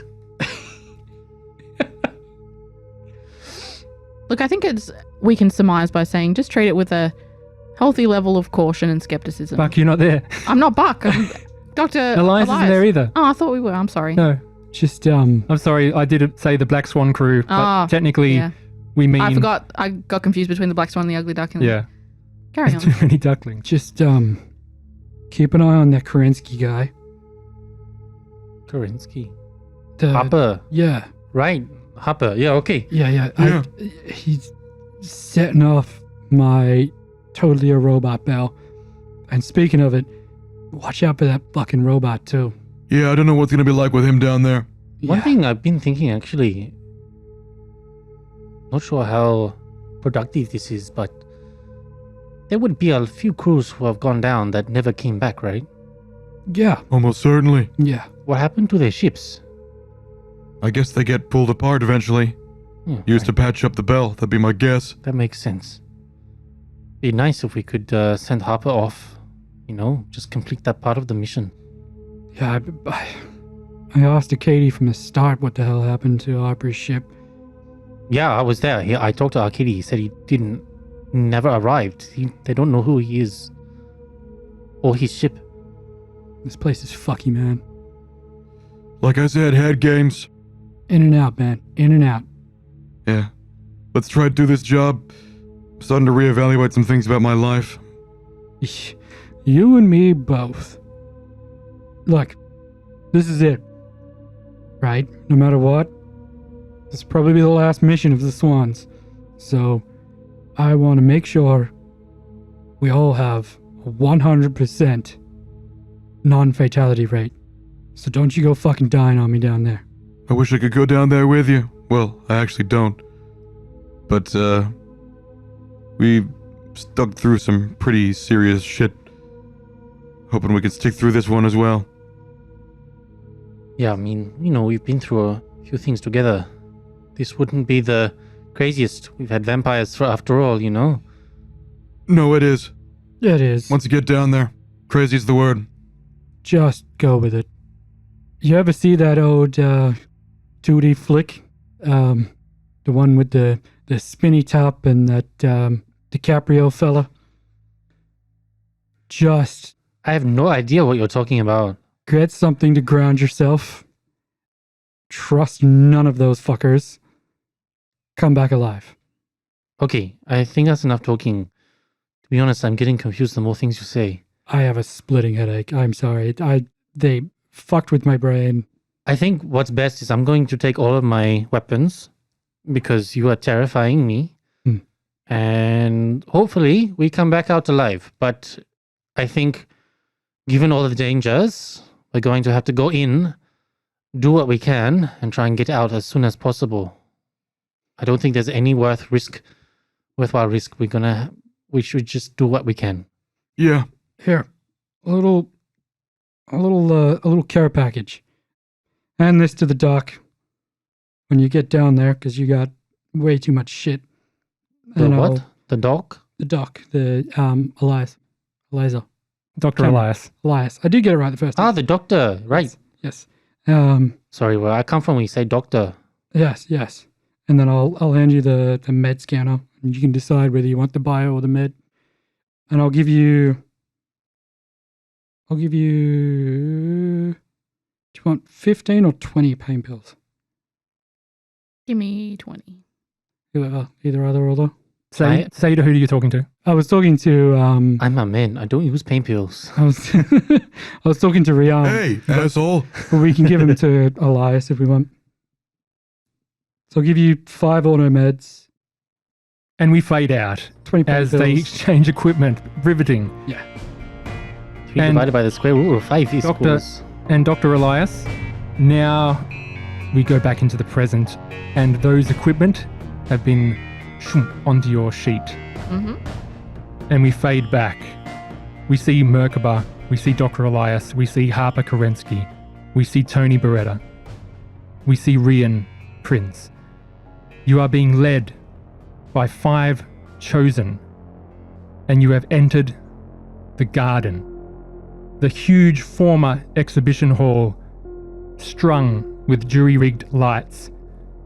Look, I think we can surmise by saying just treat it with a healthy level of caution and skepticism. Buck, you're not there. I'm not Buck. I'm Dr. Elias isn't there either. Oh, I thought we were. I'm sorry. No. just I'm sorry, I did say the Black Swan crew, but technically Yeah. we mean... I forgot. I got confused between the Black Swan and the Ugly Duckling. Yeah. Carry on. Too many ducklings. just keep an eye on that Kerensky guy. Kerensky. The- Harper. Yeah. Right. Harper. Yeah, okay. Yeah. Yeah. He's setting off my totally a robot bell. And speaking of it, watch out for that fucking robot too. Yeah, I don't know what's gonna be like with him down there. One Yeah. thing I've been thinking, actually, not sure how productive this is, but there would be a few crews who have gone down that never came back, right? Yeah. Almost certainly. Yeah. What happened to their ships? I guess they get pulled apart eventually. Yeah, Used to right. patch up the bell, that'd be my guess. That makes sense. Be nice if we could send Harper off, just complete that part of the mission. Yeah. I asked Katie from the start what the hell happened to Harper's ship. Yeah, I was there. I talked to Arkady. He said he didn't never arrived. They don't know who he is. Or his ship. This place is fucky, man. Like I said, head games. In and out, man. In and out. Yeah. Let's try to do this job. I'm starting to reevaluate some things about my life. You and me both. Look, this is it. Right? No matter what, this will probably be the last mission of the Swans. So, I want to make sure we all have a 100% non-fatality rate. So don't you go fucking dying on me down there. I wish I could go down there with you. Well, I actually don't. But, we stuck through some pretty serious shit. Hoping we can stick through this one as well. Yeah, I mean, we've been through a few things together. This wouldn't be the craziest. We've had vampires after all, No, it is. It is. Once you get down there, crazy's the word. Just go with it. You ever see that old 2D flick? The one with the spinny top and that DiCaprio fella? Just I have no idea what you're talking about. get something to ground yourself. Trust none of those fuckers. Come back alive. Okay, I think that's enough talking. To be honest, I'm getting confused the more things you say. I have a splitting headache. I'm sorry. They fucked with my brain. I think what's best is I'm going to take all of my weapons because you are terrifying me. And hopefully we come back out alive. But I think given all of the dangers, we're going to have to go in, do what we can, and try and get out as soon as possible. I don't think there's any worthwhile risk. We should just do what we can. Yeah. Here, a little care package. Hand this to the doc when you get down there, because you got way too much shit. The And what? The dog? The doc, the Eliza. Dr. Cameron. Elias. I did get it right the first time. Ah, the doctor. Right. Yes. Sorry, where I come from, we say doctor. Yes. And then I'll hand you the med scanner, and you can decide whether you want the bio or the med. And I'll give you. Do you want 15 or 20 pain pills? Give me 20. Either other or other. Say to who you're talking to. I was talking to I'm a man. I don't use pain pills. I was talking to Rian. Hey, asshole. But we can give him to Elias if we want. So I'll give you 5 auto meds. And we fade out 20 pain as pills. they exchange equipment. Riveting. 3 And divided by the square root of 5 is Doctor- And Dr. Elias, now we go back into the present, and those equipment have been onto your sheet. Mm-hmm. And we fade back. We see Merkaba, we see Dr. Elias, we see Harper Kerensky, we see Tony Beretta, we see Rian Prince. You are being led by 5 chosen, and you have entered the garden. The huge former exhibition hall, strung with jury-rigged lights.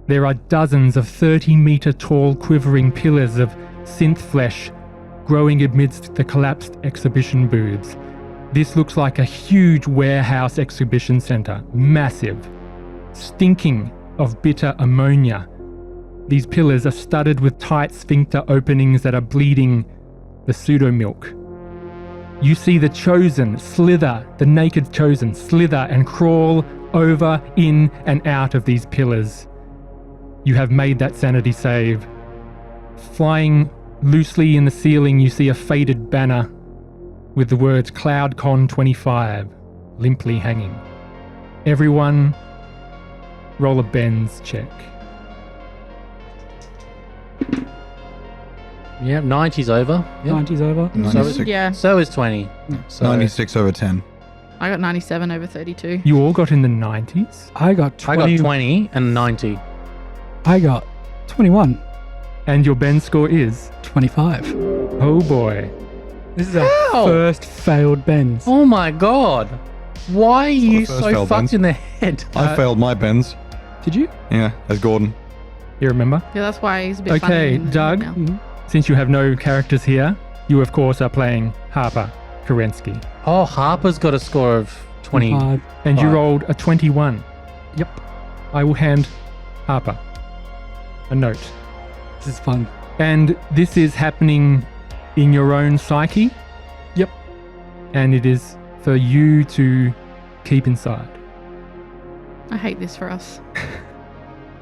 There are dozens of 30-meter tall quivering pillars of synth flesh growing amidst the collapsed exhibition booths. This looks like a huge warehouse exhibition center, massive, stinking of bitter ammonia. These pillars are studded with tight sphincter openings that are bleeding the pseudo-milk. You see the chosen slither, the naked chosen slither and crawl over, in, and out of these pillars. You have made that sanity save. Flying loosely in the ceiling, you see a faded banner with the words CloudCon 25 limply hanging. Everyone, roll a Ben's check. Yeah, 90's over. Yep. 90's over. 96, Yeah, So is 20. So 96 over 10. I got 97 over 32. You all got in the 90s, I got 20. I got 20 and 90. I got 21. and your Ben score is, 25. oh boy. This is our How? first failed Benz. Oh my god. Why are you first so failed fucked ones. in the head? I failed my bends. Did you? Yeah, as Gordon. You remember? Yeah, that's why he's a bit Okay, funny. Doug. now. Mhm. since you have no characters here, you of course are playing Harper Kerensky. Oh, Harper's got a score of 20. And you Right. rolled a 21. Yep. I will hand Harper a note. This is fun. And this is happening in your own psyche. Yep. And it is for you to keep inside. I hate this for us.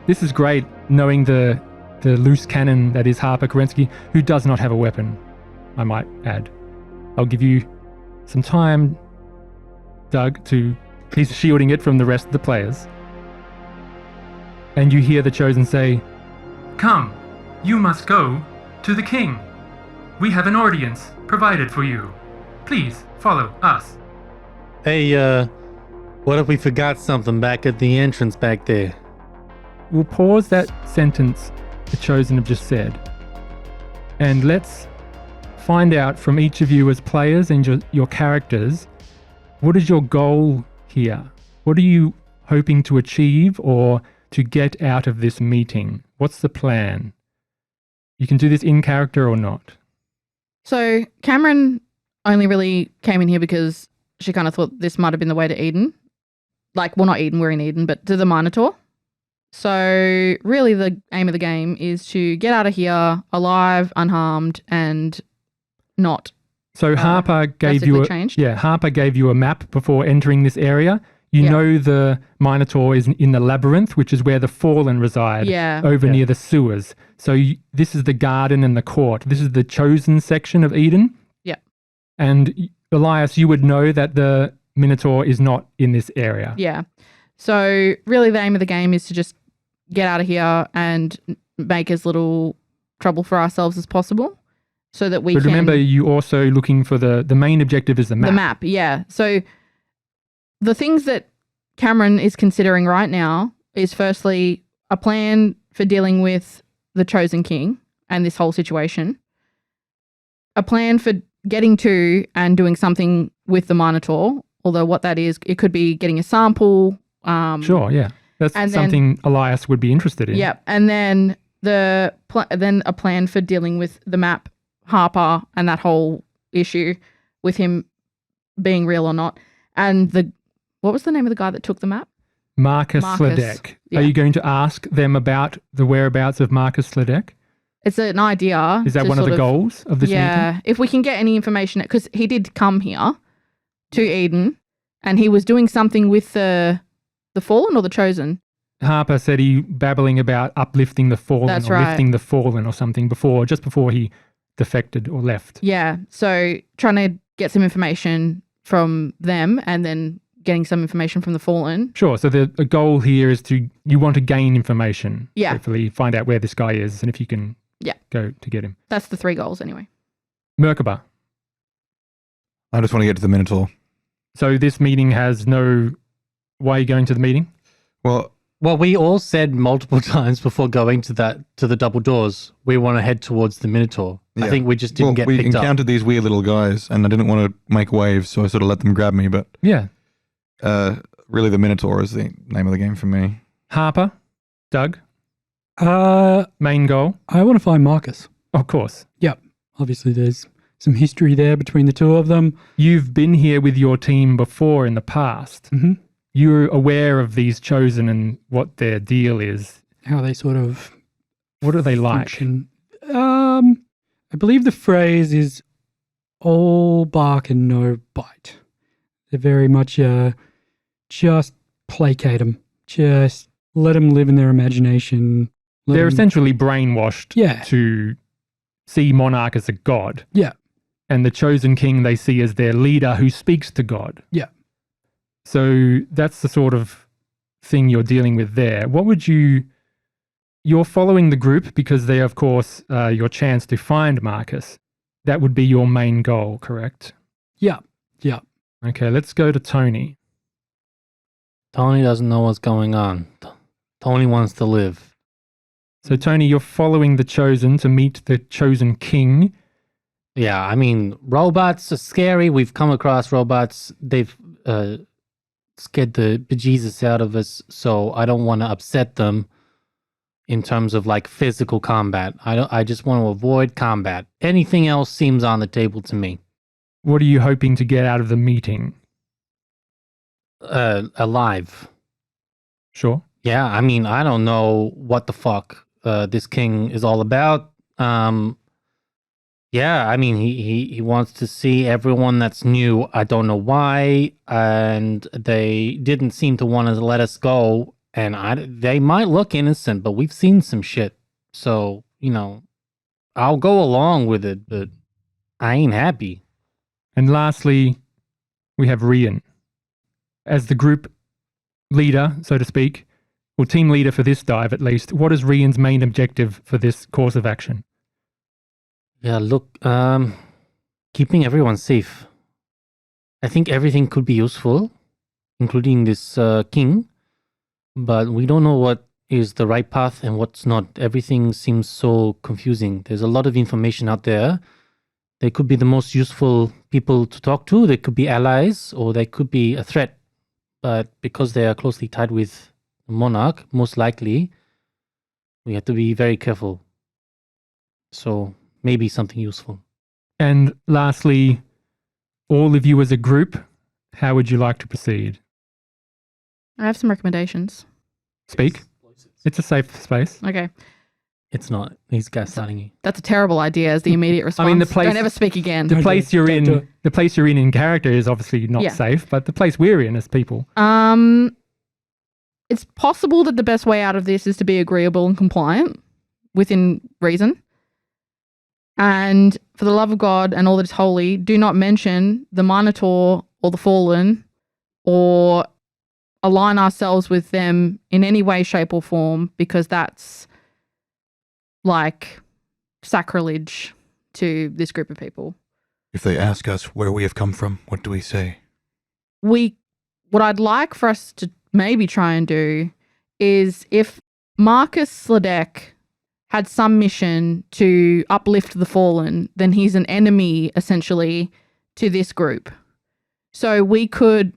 This is great, knowing the loose cannon that is Harper Kerensky, who does not have a weapon, I might add. I'll give you some time, Doug, he's shielding it from the rest of the players. And you hear the Chosen say, "Come, you must go to the king. We have an audience provided for you. Please follow us." Hey, what if we forgot something back at the entrance back there? We'll pause that sentence the Chosen have just said. And let's find out from each of you as players and your characters, what is your goal here? What are you hoping to achieve or to get out of this meeting? What's the plan? You can do this in character or not. So Cameron only really came in here because she kind of thought this might have been the way to Eden. Like, well, not Eden, we're in Eden, but to the Minotaur. So really the aim of the game is to get out of here alive, unharmed, and not. So Harper gave you changed. Harper gave you a map before entering this area. You Yeah. know the Minotaur is in the labyrinth, which is where the Fallen reside, Yeah. over Yeah. near the sewers. So this is the garden and the court. This is the Chosen section of Eden. Yeah. And Elias, you would know that the Minotaur is not in this area. Yeah. So really the aim of the game is to just get out of here and make as little trouble for ourselves as possible so that we But can... remember, you also looking for the main objective is the map. The map, yeah. So the things that Cameron is considering right now is firstly a plan for dealing with the Chosen King and this whole situation, a plan for getting to and doing something with the Minotaur, although what that is, it could be getting a sample. Sure, yeah. That's And then- something Elias would be interested in. Yep. And then then a plan for dealing with the map, Harper, and that whole issue with him being real or not. And what was the name of the guy that took the map? Marcus Marcus, Sledek. yeah. Are you going to ask them about the whereabouts of Marcus Sledek? It's an idea. Is that to one of sort the goals of this Yeah. meeting? If we can get any information, because he did come here to Eden and he was doing something with the Fallen or the Chosen. Harper said he babbling about uplifting the fallen That's or right. lifting the fallen or something just before he defected or left. Yeah. So trying to get some information from them and then getting some information from the Fallen. Sure. So the goal here is you want to gain information. Yeah. Hopefully find out where this guy is and if you can go to get him. That's the 3 goals anyway. Merkaba. I just want to get to the Minotaur. So this meeting has no... Why are you going to the meeting? Well, Well, we all said multiple times before going to the double doors, we want to head towards the Minotaur. I Yeah. think we just didn't get we picked up. encountered these weird little guys, and I didn't want to make waves, so I sort of let them grab me. But Yeah. really, the Minotaur is the name of the game for me. Harper. Doug. I Main goal. want to find Marcus. Of course. Yep. Obviously, there's some history there between the two of them. You've been here with your team before in the past. Mm-hmm. You're aware of these Chosen and what their deal is. How they sort of What are they like? function. I believe the phrase is all bark and no bite. They're very much just placate them. Just let them live in their imagination. Let They're 'em- essentially brainwashed Yeah. to see Monarch as a god. Yeah. And the Chosen King they see as their leader who speaks to God. Yeah. So that's the sort of thing you're dealing with there. What would you're following the group because they, of course, your chance to find Marcus. That would be your main goal, correct? Yeah. Yeah. Okay, let's go to Tony. Tony doesn't know what's going on. Tony wants to live. So, Tony, you're following the Chosen to meet the Chosen King. Yeah, I mean, robots are scary. We've come across robots. They've scared the bejesus out of us, so I don't want to upset them. in terms of like physical combat. I just want to avoid combat. Anything else seems on the table to me. What are you hoping to get out of the meeting? Alive. Sure. Yeah, I mean, I don't know what the fuck this king is all about. Yeah, I mean, he wants to see everyone that's new. I don't know why, and they didn't seem to want to let us go. And they might look innocent, but we've seen some shit. So, you know, I'll go along with it, but I ain't happy. And lastly, we have Rian. As the group leader, so to speak, or team leader for this dive at least, what is Rian's main objective for this course of action? Yeah, look, keeping everyone safe. I think everything could be useful, including this king. But we don't know what is the right path and what's not. Everything seems so confusing. There's a lot of information out there. They could be the most useful people to talk to. They could be allies, or they could be a threat. But because they are closely tied with the monarch, most likely, we have to be very careful. So maybe something useful. And lastly, all of you as a group, how would you like to proceed? I have some recommendations. Speak. It's a safe space. Okay. It's not. He's gaslighting you. That's a terrible idea as the immediate response. I mean, the place- Don't ever speak again. The Don't place do it. you're Don't do in, it. the place you're in character is obviously not Yeah. safe, but the place we're in as people. It's possible that the best way out of this is to be agreeable and compliant within reason. And for the love of God and all that is holy, do not mention the Minotaur or the Fallen or align ourselves with them in any way, shape, or form, because that's like sacrilege to this group of people. If they ask us where we have come from, what do we say? What I'd like for us to maybe try and do is, if Marcus Sladek had some mission to uplift the fallen, then he's an enemy essentially to this group. So we could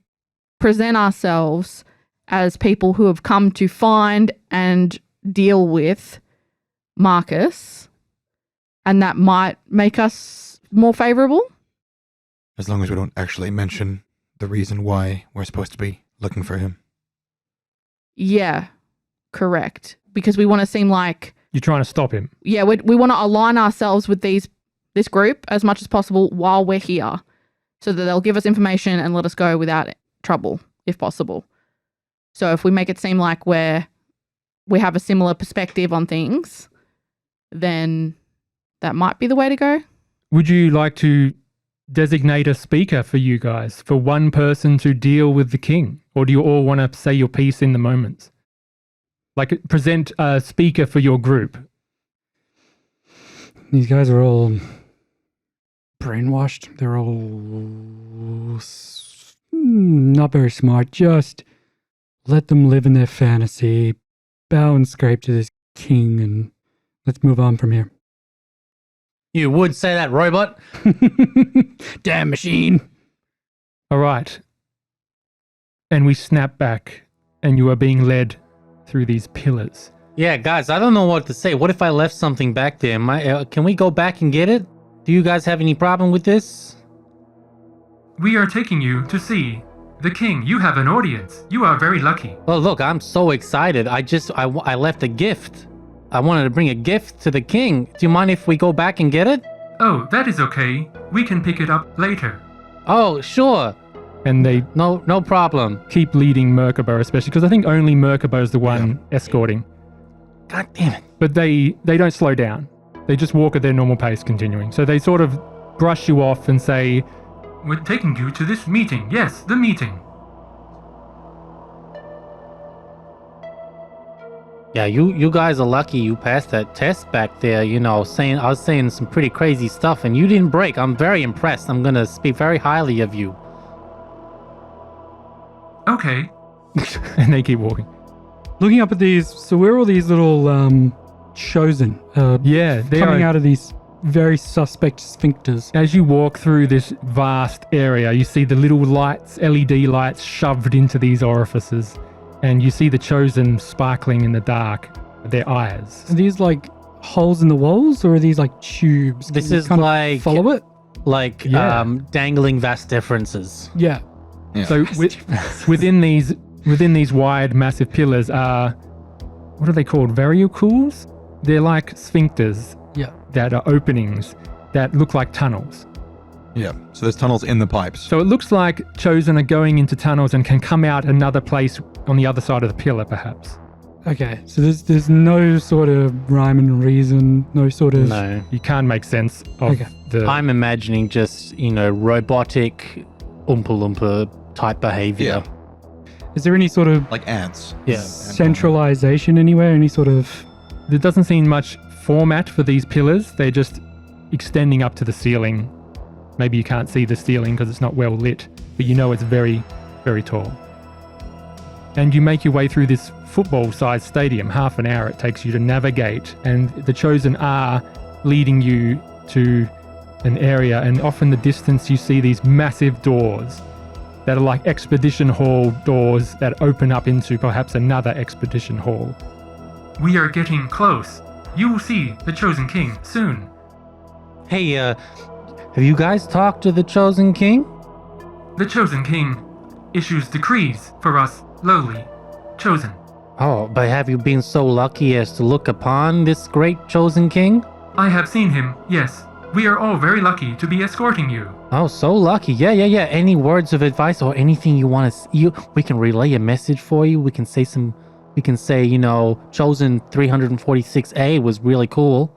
present ourselves as people who have come to find and deal with Marcus, and that might make us more favorable. As long as we don't actually mention the reason why we're supposed to be looking for him. Yeah, correct. Because we want to seem like, You're trying to stop him. yeah, we want to align ourselves with this group as much as possible while we're here, so that they'll give us information and let us go without trouble, if possible. So if we make it seem like we have a similar perspective on things, then that might be the way to go. Would you like to designate a speaker for you guys, for one person to deal with the king? Or do you all want to say your piece in the moments? Like, present a speaker for your group. These guys are all brainwashed. They're all not very smart. Just let them live in their fantasy, bow and scrape to this king, and let's move on from here. You would say that, robot? Damn machine. All right. And we snap back, and you are being led through these pillars. Yeah, guys, I don't know what to say. What if I left something back there? Can we go back and get it? Do you guys have any problem with this? We are taking you to see the king. You have an audience. You are very lucky. Well, look, I'm so excited. I left a gift. I wanted to bring a gift to the king. Do you mind if we go back and get it? Oh, that is okay. We can pick it up later. Oh, sure. And they No problem. keep leading Merkaba, especially because I think only Merkaba is the one escorting. God damn it. But they don't slow down. They just walk at their normal pace, continuing. So they sort of brush you off and say, "We're taking you to this meeting. Yes, the meeting." Yeah, you guys are lucky you passed that test back there, you know, I was saying some pretty crazy stuff and you didn't break. I'm very impressed. I'm gonna speak very highly of you. Okay. And they keep walking. Looking up at these, so where are all these little chosen? Yeah, they coming are. out of these very suspect sphincters. As you walk through this vast area, you see the little lights, LED lights, shoved into these orifices. And you see the chosen sparkling in the dark. their eyes. Are these like holes in the walls, or are these like tubes? This Can you is kind of like follow it. Yeah. dangling vas deferences. Yeah. Yeah. So within these wide, massive pillars are, what are they called? Variocools? They're like sphincters Yeah. that are openings that look like tunnels. Yeah. So there's tunnels in the pipes. So it looks like Chosen are going into tunnels and can come out another place on the other side of the pillar, perhaps. Okay. So there's no sort of rhyme and reason. No sort of. No. You can't make sense of Okay. the... I'm imagining just, robotic Oompa Loompa type behavior. Is there any sort of Like ants. Yeah. centralization anywhere? Any sort of. There doesn't seem much format for these pillars. They're just extending up to the ceiling. Maybe you can't see the ceiling because it's not well lit, but you know it's very, very tall. And you make your way through this football-sized stadium. Half an hour it takes you to navigate, and the Chosen are leading you to an area, and off in the distance you see these massive doors that are like expedition hall doors that open up into perhaps another expedition hall. We are getting close. You will see the Chosen King soon. Hey, have you guys talked to the Chosen King? The Chosen King issues decrees for us lowly Chosen. Oh, but have you been so lucky as to look upon this great Chosen King? I have seen him, yes. We are all very lucky to be escorting you. Oh, so lucky. Yeah. Any words of advice or anything you want to... we can relay a message for you. We can say, Chosen 346A was really cool.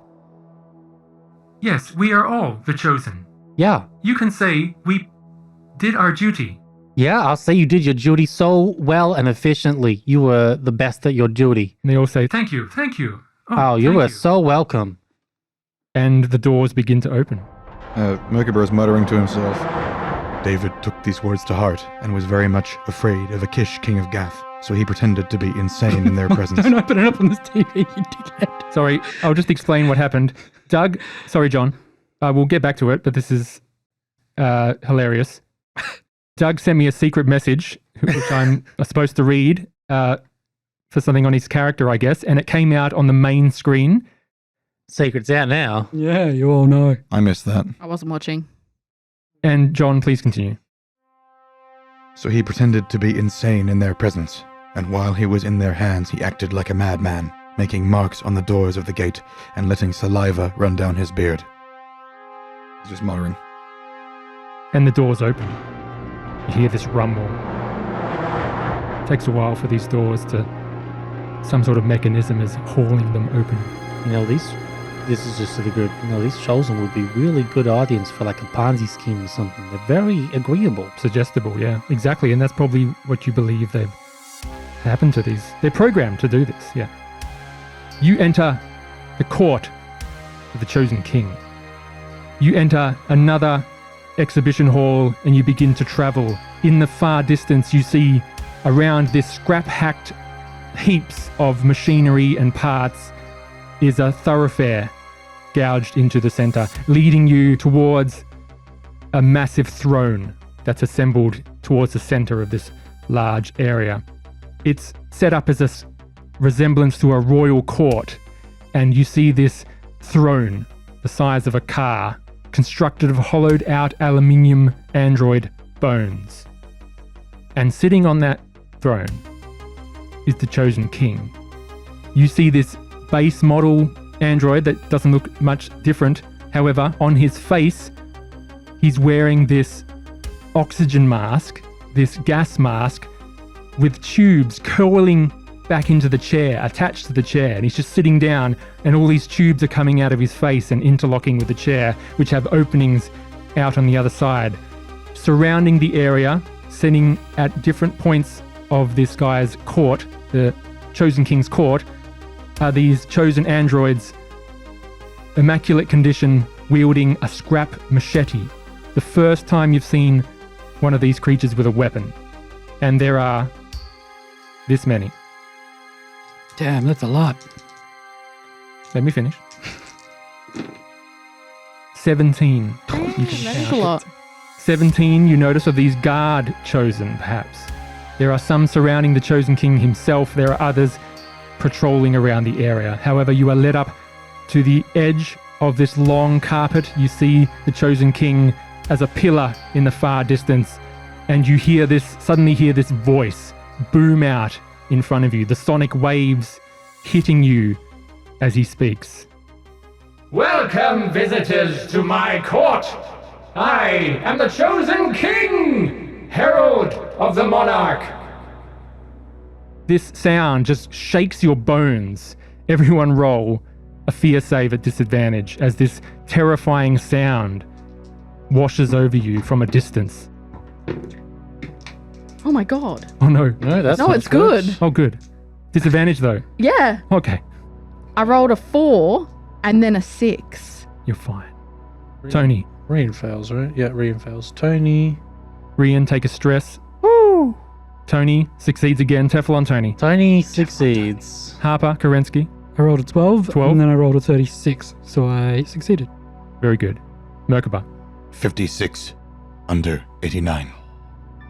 Yes, we are all the Chosen. Yeah. You can say we did our duty. Yeah, I'll say you did your duty so well and efficiently. You were the best at your duty. And they all say, thank you, thank you. Oh, you were so welcome. And the doors begin to open. Merkabur is muttering to himself. David took these words to heart and was very much afraid of Akish, king of Gath, so he pretended to be insane in their presence. Don't open it up on this TV, you dickhead. Sorry, I'll just explain what happened. Sorry, John. We'll get back to it, but this is hilarious. Doug sent me a secret message, which I'm supposed to read for something on his character, I guess, and it came out on the main screen. Secret's out now. Yeah, you all know. I missed that. I wasn't watching. And John, please continue. So he pretended to be insane in their presence, and while he was in their hands he acted like a madman, making marks on the doors of the gate and letting saliva run down his beard. He's just muttering. And the doors open. You hear this rumble. It takes a while for these doors to... Some sort of mechanism is hauling them open. This is just really good. These Chosen would be really good audience for like a Ponzi scheme or something. They're very agreeable. Suggestible, yeah. Exactly, and that's probably what you believe they've happened to these. They're programmed to do this, yeah. You enter the court of the Chosen King. You enter another exhibition hall and you begin to travel. In the far distance, you see around this scrap-hacked heaps of machinery and parts is a thoroughfare gouged into the center, leading you towards a massive throne that's assembled towards the center of this large area. It's set up as a resemblance to a royal court, and you see this throne the size of a car, constructed of hollowed out aluminium android bones. And sitting on that throne is the Chosen King. You see this base model android that doesn't look much different. However, on his face, he's wearing this oxygen mask, this gas mask, with tubes curling back into the chair, attached to the chair. And he's just sitting down, and all these tubes are coming out of his face and interlocking with the chair, which have openings out on the other side. Surrounding the area, sitting at different points of this guy's court, the Chosen King's court, are these chosen androids, immaculate condition, wielding a scrap machete. The first time you've seen one of these creatures with a weapon. And there are this many. Damn, that's a lot. Let me finish. 17. Damn, You can that is count a it. lot. 17 you notice of these guard chosen, perhaps. There are some surrounding the Chosen King himself. There are others patrolling around the area. However, you are led up to the edge of this long carpet. You see the Chosen King as a pillar in the far distance, and you suddenly hear this voice boom out in front of you, the sonic waves hitting you as he speaks. Welcome, visitors, to my court. I am the Chosen King, Herald of the Monarch. This sound just shakes your bones. Everyone roll a fear save at disadvantage as this terrifying sound washes over you from a distance. Oh my god. Oh no. No, it's good. Oh good. Disadvantage though. Yeah. Okay. I rolled a 4 and then a 6. You're fine. Tony. Rian fails, right? Yeah, Rian fails. Tony. Rian, take a stress. Woo! Tony succeeds again. Teflon Tony. Tony succeeds. Harper, Kerensky. I rolled a 12, 12. and then I rolled a 36, so I succeeded. Very good. Merkaba. 56 under 89.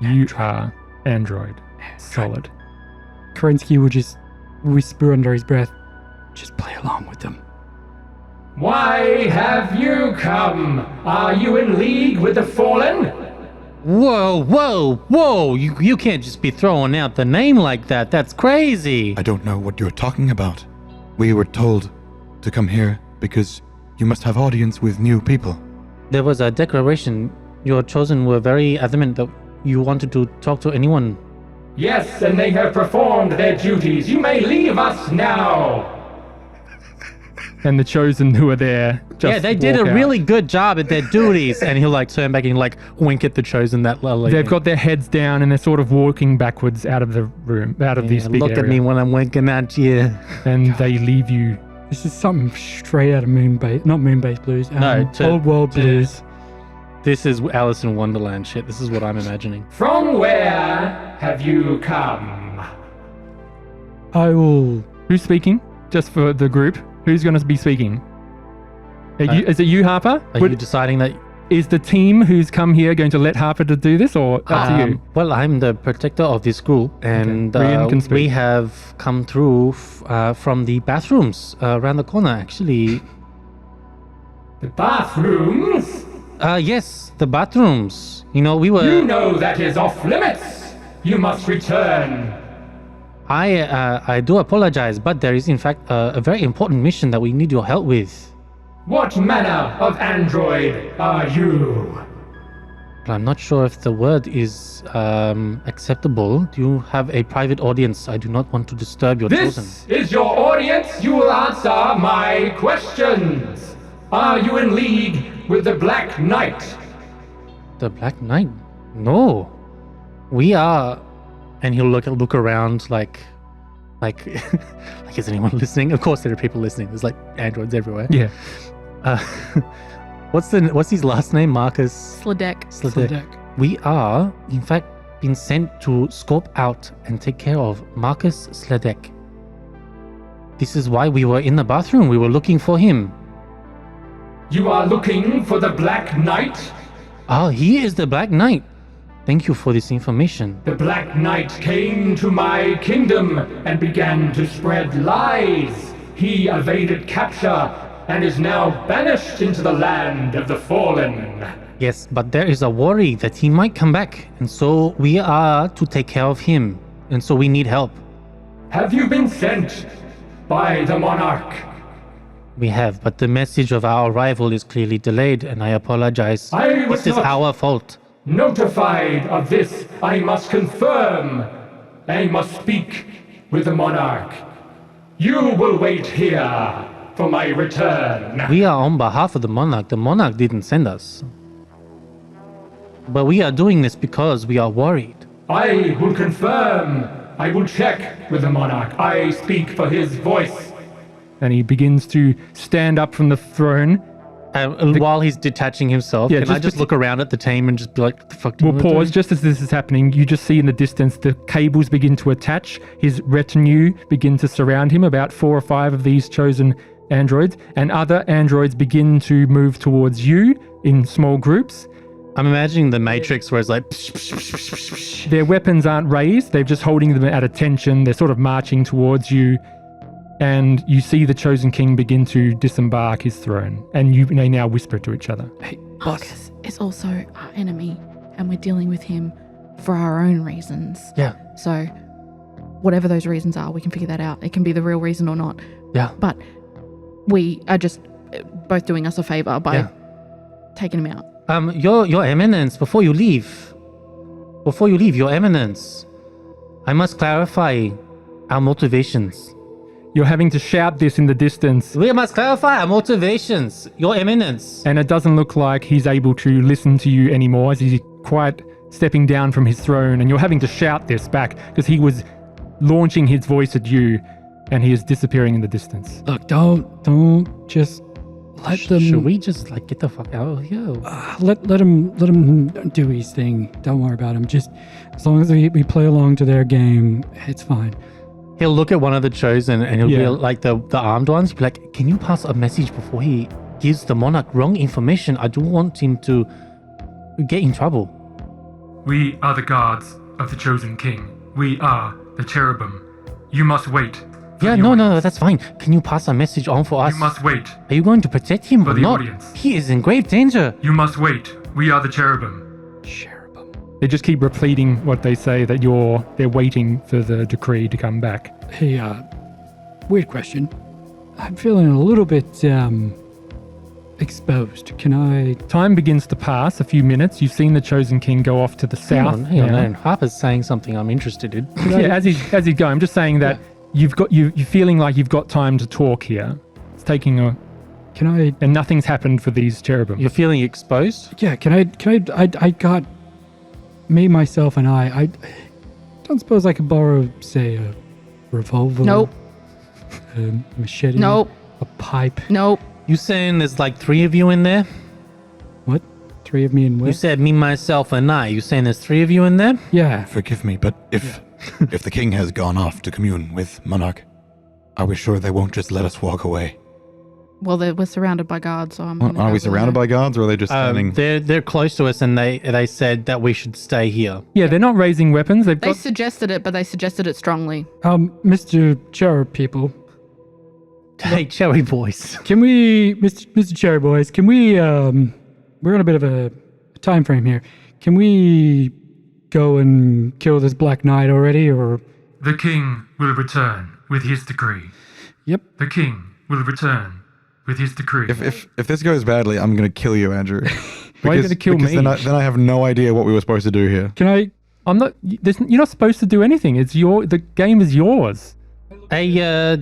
You are android. Solid. Kerensky would just whisper under his breath, just play along with them. Why have you come? Are you in league with the Fallen? Whoa! You can't just be throwing out the name like that. That's crazy. I don't know what you're talking about. We were told to come here because you must have audience with new people. There was a declaration. Your chosen were very adamant that you wanted to talk to anyone. Yes, and they have performed their duties. You may leave us now. And the Chosen who are there just they did walk a out. really good job at their duties. And he'll turn back and wink at the Chosen that lady. They've got their heads down and they're sort of walking backwards out of the room, out of this big look area. at me when I'm winking at you. And they leave you. This is something straight out of not Moonbase Blues. No, Old World Blues. This is Alice in Wonderland shit. This is what I'm imagining. From where have you come? I will. Who's speaking? Just for the group. Who's going to be speaking? Is it you, Harper? Are you deciding that? Is the team who's come here going to let Harper to do this, or up to you? Well, I'm the protector of this group, and Rian can speak. we have come through from the bathrooms around the corner, actually. The bathrooms? Yes, the bathrooms. We were... You know that is off limits. You must return. I do apologize, but there is in fact a very important mission that we need your help with. What manner of android are you? But I'm not sure if the word is acceptable. Do you have a private audience? I do not want to disturb your chosen. This is your audience. You will answer my questions. Are you in league with the Black Knight? The Black Knight? No. We are... And he'll look around like is anyone listening? Of course there are people listening. There's androids everywhere. Yeah. What's his last name? Marcus Sladek. We are, in fact, been sent to scope out and take care of Marcus Sladek. This is why we were in the bathroom. We were looking for him. You are looking for the Black Knight? Oh, he is the Black Knight. Thank you for this information. The Black Knight came to my kingdom and began to spread lies. He evaded capture and is now banished into the land of the fallen. Yes, but there is a worry that he might come back, and so we are to take care of him, and so we need help. Have you been sent by the monarch? We have, but the message of our arrival is clearly delayed, and I apologize. This is our fault. Notified of this, I must confirm. I must speak with the monarch. You will wait here for my return. We are on behalf of the monarch. The monarch didn't send us. But we are doing this because we are worried. I will confirm. I will check with the monarch. I speak for his voice. And he begins to stand up from the throne. While he's detaching himself, can I just look around at the team and just be like, what the fuck do you We'll want to pause do? just as this is happening. You just see in the distance the cables begin to attach. His retinue begin to surround him, about 4 or 5 of these chosen androids, and other androids begin to move towards you in small groups. I'm imagining the Matrix where it's like... Psh, psh, psh, psh, psh, psh. Their weapons aren't raised. They're just holding them at attention. They're sort of marching towards you. and you see the Chosen King begin to disembark his throne, and they now whisper to each other. Hey, boss. Marcus is also our enemy, and we're dealing with him for our own reasons. Yeah. So, whatever those reasons are, we can figure that out. It can be the real reason or not. Yeah. But we are just both doing us a favor by taking him out. Your Eminence, before you leave, Your Eminence, I must clarify our motivations. You're having to shout this in the distance, We must clarify our motivations, Your Eminence. and it doesn't look like he's able to listen to you anymore as he's quite stepping down from his throne, and you're having to shout this back because he was launching his voice at you, and he is disappearing in the distance. Look, don't just let them. Should we just get the fuck out of here? Let him do his thing. Don't worry about him. Just as long as we play along to their game, it's fine. He'll look at one of the Chosen and he'll Yeah. be like the armed ones. He'll be like, can you pass a message before he gives the monarch wrong information? I don't want him to get in trouble. We are the guards of the Chosen King. We are the cherubim. You must wait. for Yeah, the no, audience. that's fine. Can you pass a message on for us? You must wait. Are you going to protect him For or the not? audience. He is in grave danger. You must wait. We are the cherubim. Cherubim. They just keep repeating what they say, that they're waiting for the decree to come back. Hey, weird question. I'm feeling a little bit exposed. Can I? Time begins to pass, a few minutes. You've seen the Chosen King go off to the south. Hang on, now. man. Harper's saying something I'm interested in. Yeah, as he's going, I'm just saying that you're feeling like you've got time to talk here. It's taking Can I? and nothing's happened for these cherubim. You're feeling exposed? Yeah. Can I? I got me, myself, and I don't suppose I could borrow, say, a revolver. Nope. A machete. Nope. A pipe. Nope. You saying there's like 3 of you in there? What? 3 of me and You where? said me, myself, and I. You saying there's 3 of you in there? Yeah. Forgive me, but if the king has gone off to commune with Monarch, are we sure they won't just let us walk away? Well, we're surrounded by guards, so I'm. Well, are we surrounded by guards, or are they just standing? They're close to us, and they said that we should stay here. Yeah, they're not raising weapons. They've They got suggested it, but they suggested it strongly. Mr. Cherub people, Hey, Cherry Boys. can we, Mr. Cherry Boys, can we, we're on a bit of a time frame here. Can we go and kill this Black Knight already, or? The king will return with his decree. Yep. The king will return with his decree. If this goes badly, I'm going to kill you, Andrew. Why are you gonna kill because me? Then I have no idea what we were supposed to do here. Can I? I'm not. You're not supposed to do anything. The game is yours. Hey,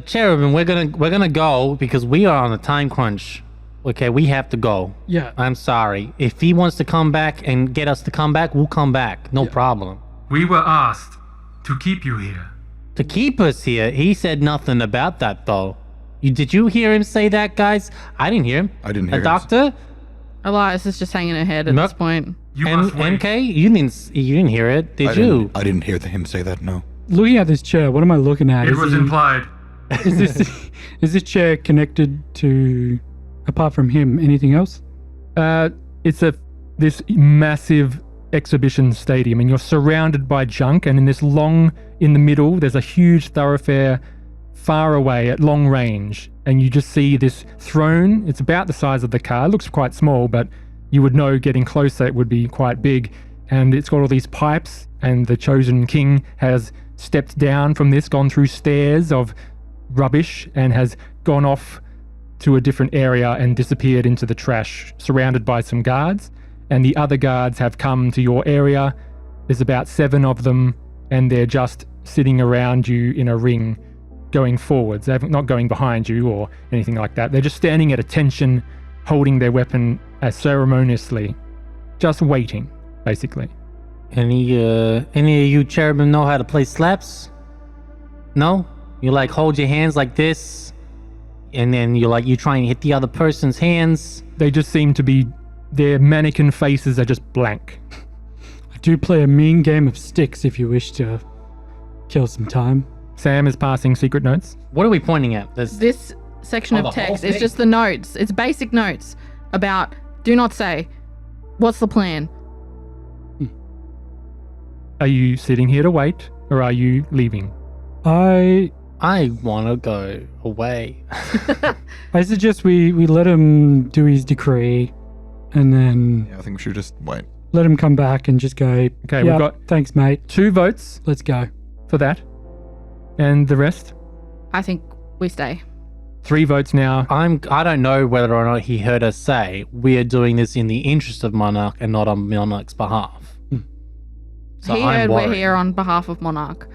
Cherubim, we're gonna go because we are on a time crunch. Okay, we have to go. Yeah. I'm sorry. If he wants to come back and get us to come back, we'll come back. No problem. We were asked to keep you here. To keep us here, he said nothing about that though. Did you hear him say that, guys? I didn't hear him. I didn't hear A him. doctor? Elias is just hanging her head at Nope. this point. You must wait. MK? You didn't hear it, did you? I didn't hear him say that, no. Looking at this chair, what am I looking at? It was implied. Is this chair connected to, apart from him, anything else? It's this massive exhibition stadium, and you're surrounded by junk. And in the middle, there's a huge thoroughfare far away at long range, and you just see this throne. It's about the size of the car. It looks quite small, but you would know getting closer it would be quite big. And it's got all these pipes, and the Chosen King has stepped down from this, gone through stairs of rubbish, and has gone off to a different area and disappeared into the trash, surrounded by some guards. And the other guards have come to your area. There's about 7 of them, and they're just sitting around you in a ring, going forwards. They're not going behind you or anything like that. They're just standing at attention, holding their weapon ceremoniously, just waiting, basically. Any of you cherubim know how to play slaps? No? You hold your hands like this, and then you try and hit the other person's hands. They just seem to be, their mannequin faces are just blank. I do play a mean game of sticks if you wish to kill some time. Sam is passing secret notes. What are we pointing at? This section Oh, of the whole text is thing? just the notes. It's basic notes about do not say. What's the plan? Are you sitting here to wait, or are you leaving? I I want to go away. I suggest we let him do his decree and then Yeah, I think we should just wait. let him come back and just go, Okay, "Yep, we've got thanks, mate. 2 votes Let's go." for that. And the rest? I think we stay. 3 votes now. I don't know whether or not he heard us say we are doing this in the interest of Monarch and not on Monarch's behalf. So He I'm heard worried. we're here on behalf of Monarch.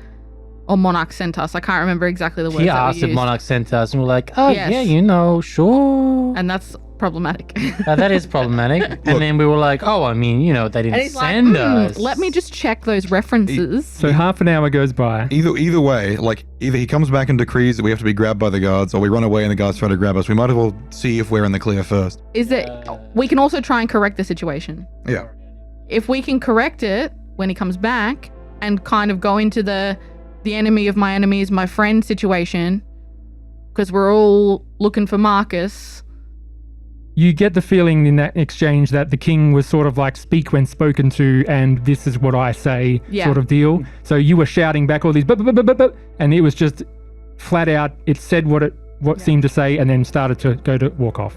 Or Monarch sent us. I can't remember exactly the words He that asked we if used. Monarch sent us, and we're like, "Oh Yes. yeah, sure." And that's problematic. That is problematic. And then we were like, "Oh, I mean, they didn't And he's like, send us." let me just check those references. So half an hour goes by. Either way, like either he comes back and decrees that we have to be grabbed by the guards, or we run away and the guards try to grab us. We might as well see if we're in the clear first. Is it? We can also try and correct the situation. Yeah. If we can correct it when he comes back and kind of go into the enemy of my enemy is my friend situation, because we're all looking for Marcus. You get the feeling in that exchange that the king was sort of like speak when spoken to, and this is what I say sort of deal. So you were shouting back all these, and it was just flat out. It said what seemed to say, and then started to go to walk off.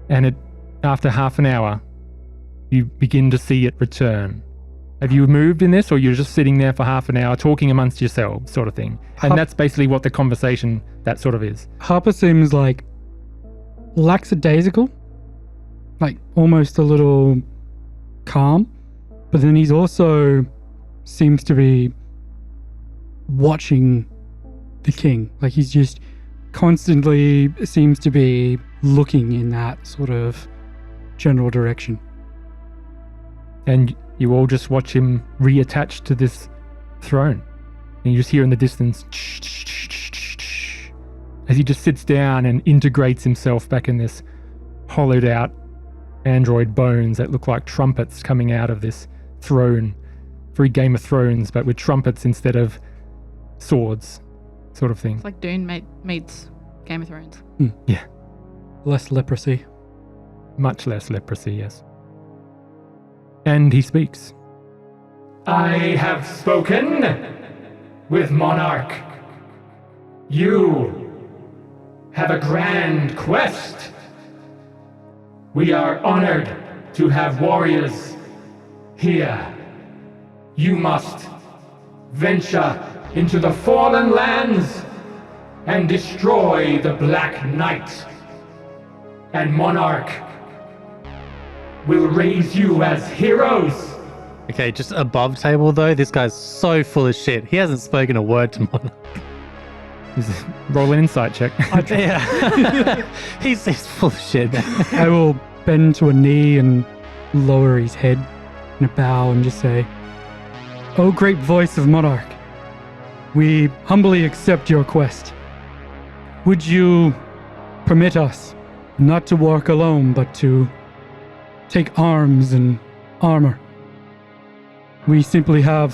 And after half an hour, you begin to see it return. Have you moved in this, or you're just sitting there for half an hour talking amongst yourselves, sort of thing? And that's basically what the conversation that sort of is. Harper seems like lackadaisical, like almost a little calm, but then he's also seems to be watching the king. Like he's just constantly seems to be looking in that sort of general direction. And you all just watch him reattach to this throne. And you just hear in the distance as he just sits down and integrates himself back in this hollowed out android bones that look like trumpets coming out of this throne. Very Game of Thrones, but with trumpets instead of swords, sort of thing. It's like Dune meets Game of Thrones. Yeah. Less leprosy. Much less leprosy, yes. And he speaks. I have spoken with Monarch. You have a grand quest. We are honored to have warriors here. You must venture into the fallen lands and destroy the Black Knight. And Monarch will raise you as heroes. Okay, just above table though, this guy's so full of shit. He hasn't spoken a word to Monarch. Roll an insight check. Yeah. he's full of shit. I will bend to a knee and lower his head in a bow and just say, "O great voice of Monarch, we humbly accept your quest. Would you permit us not to work alone, but to take arms and armor? We simply have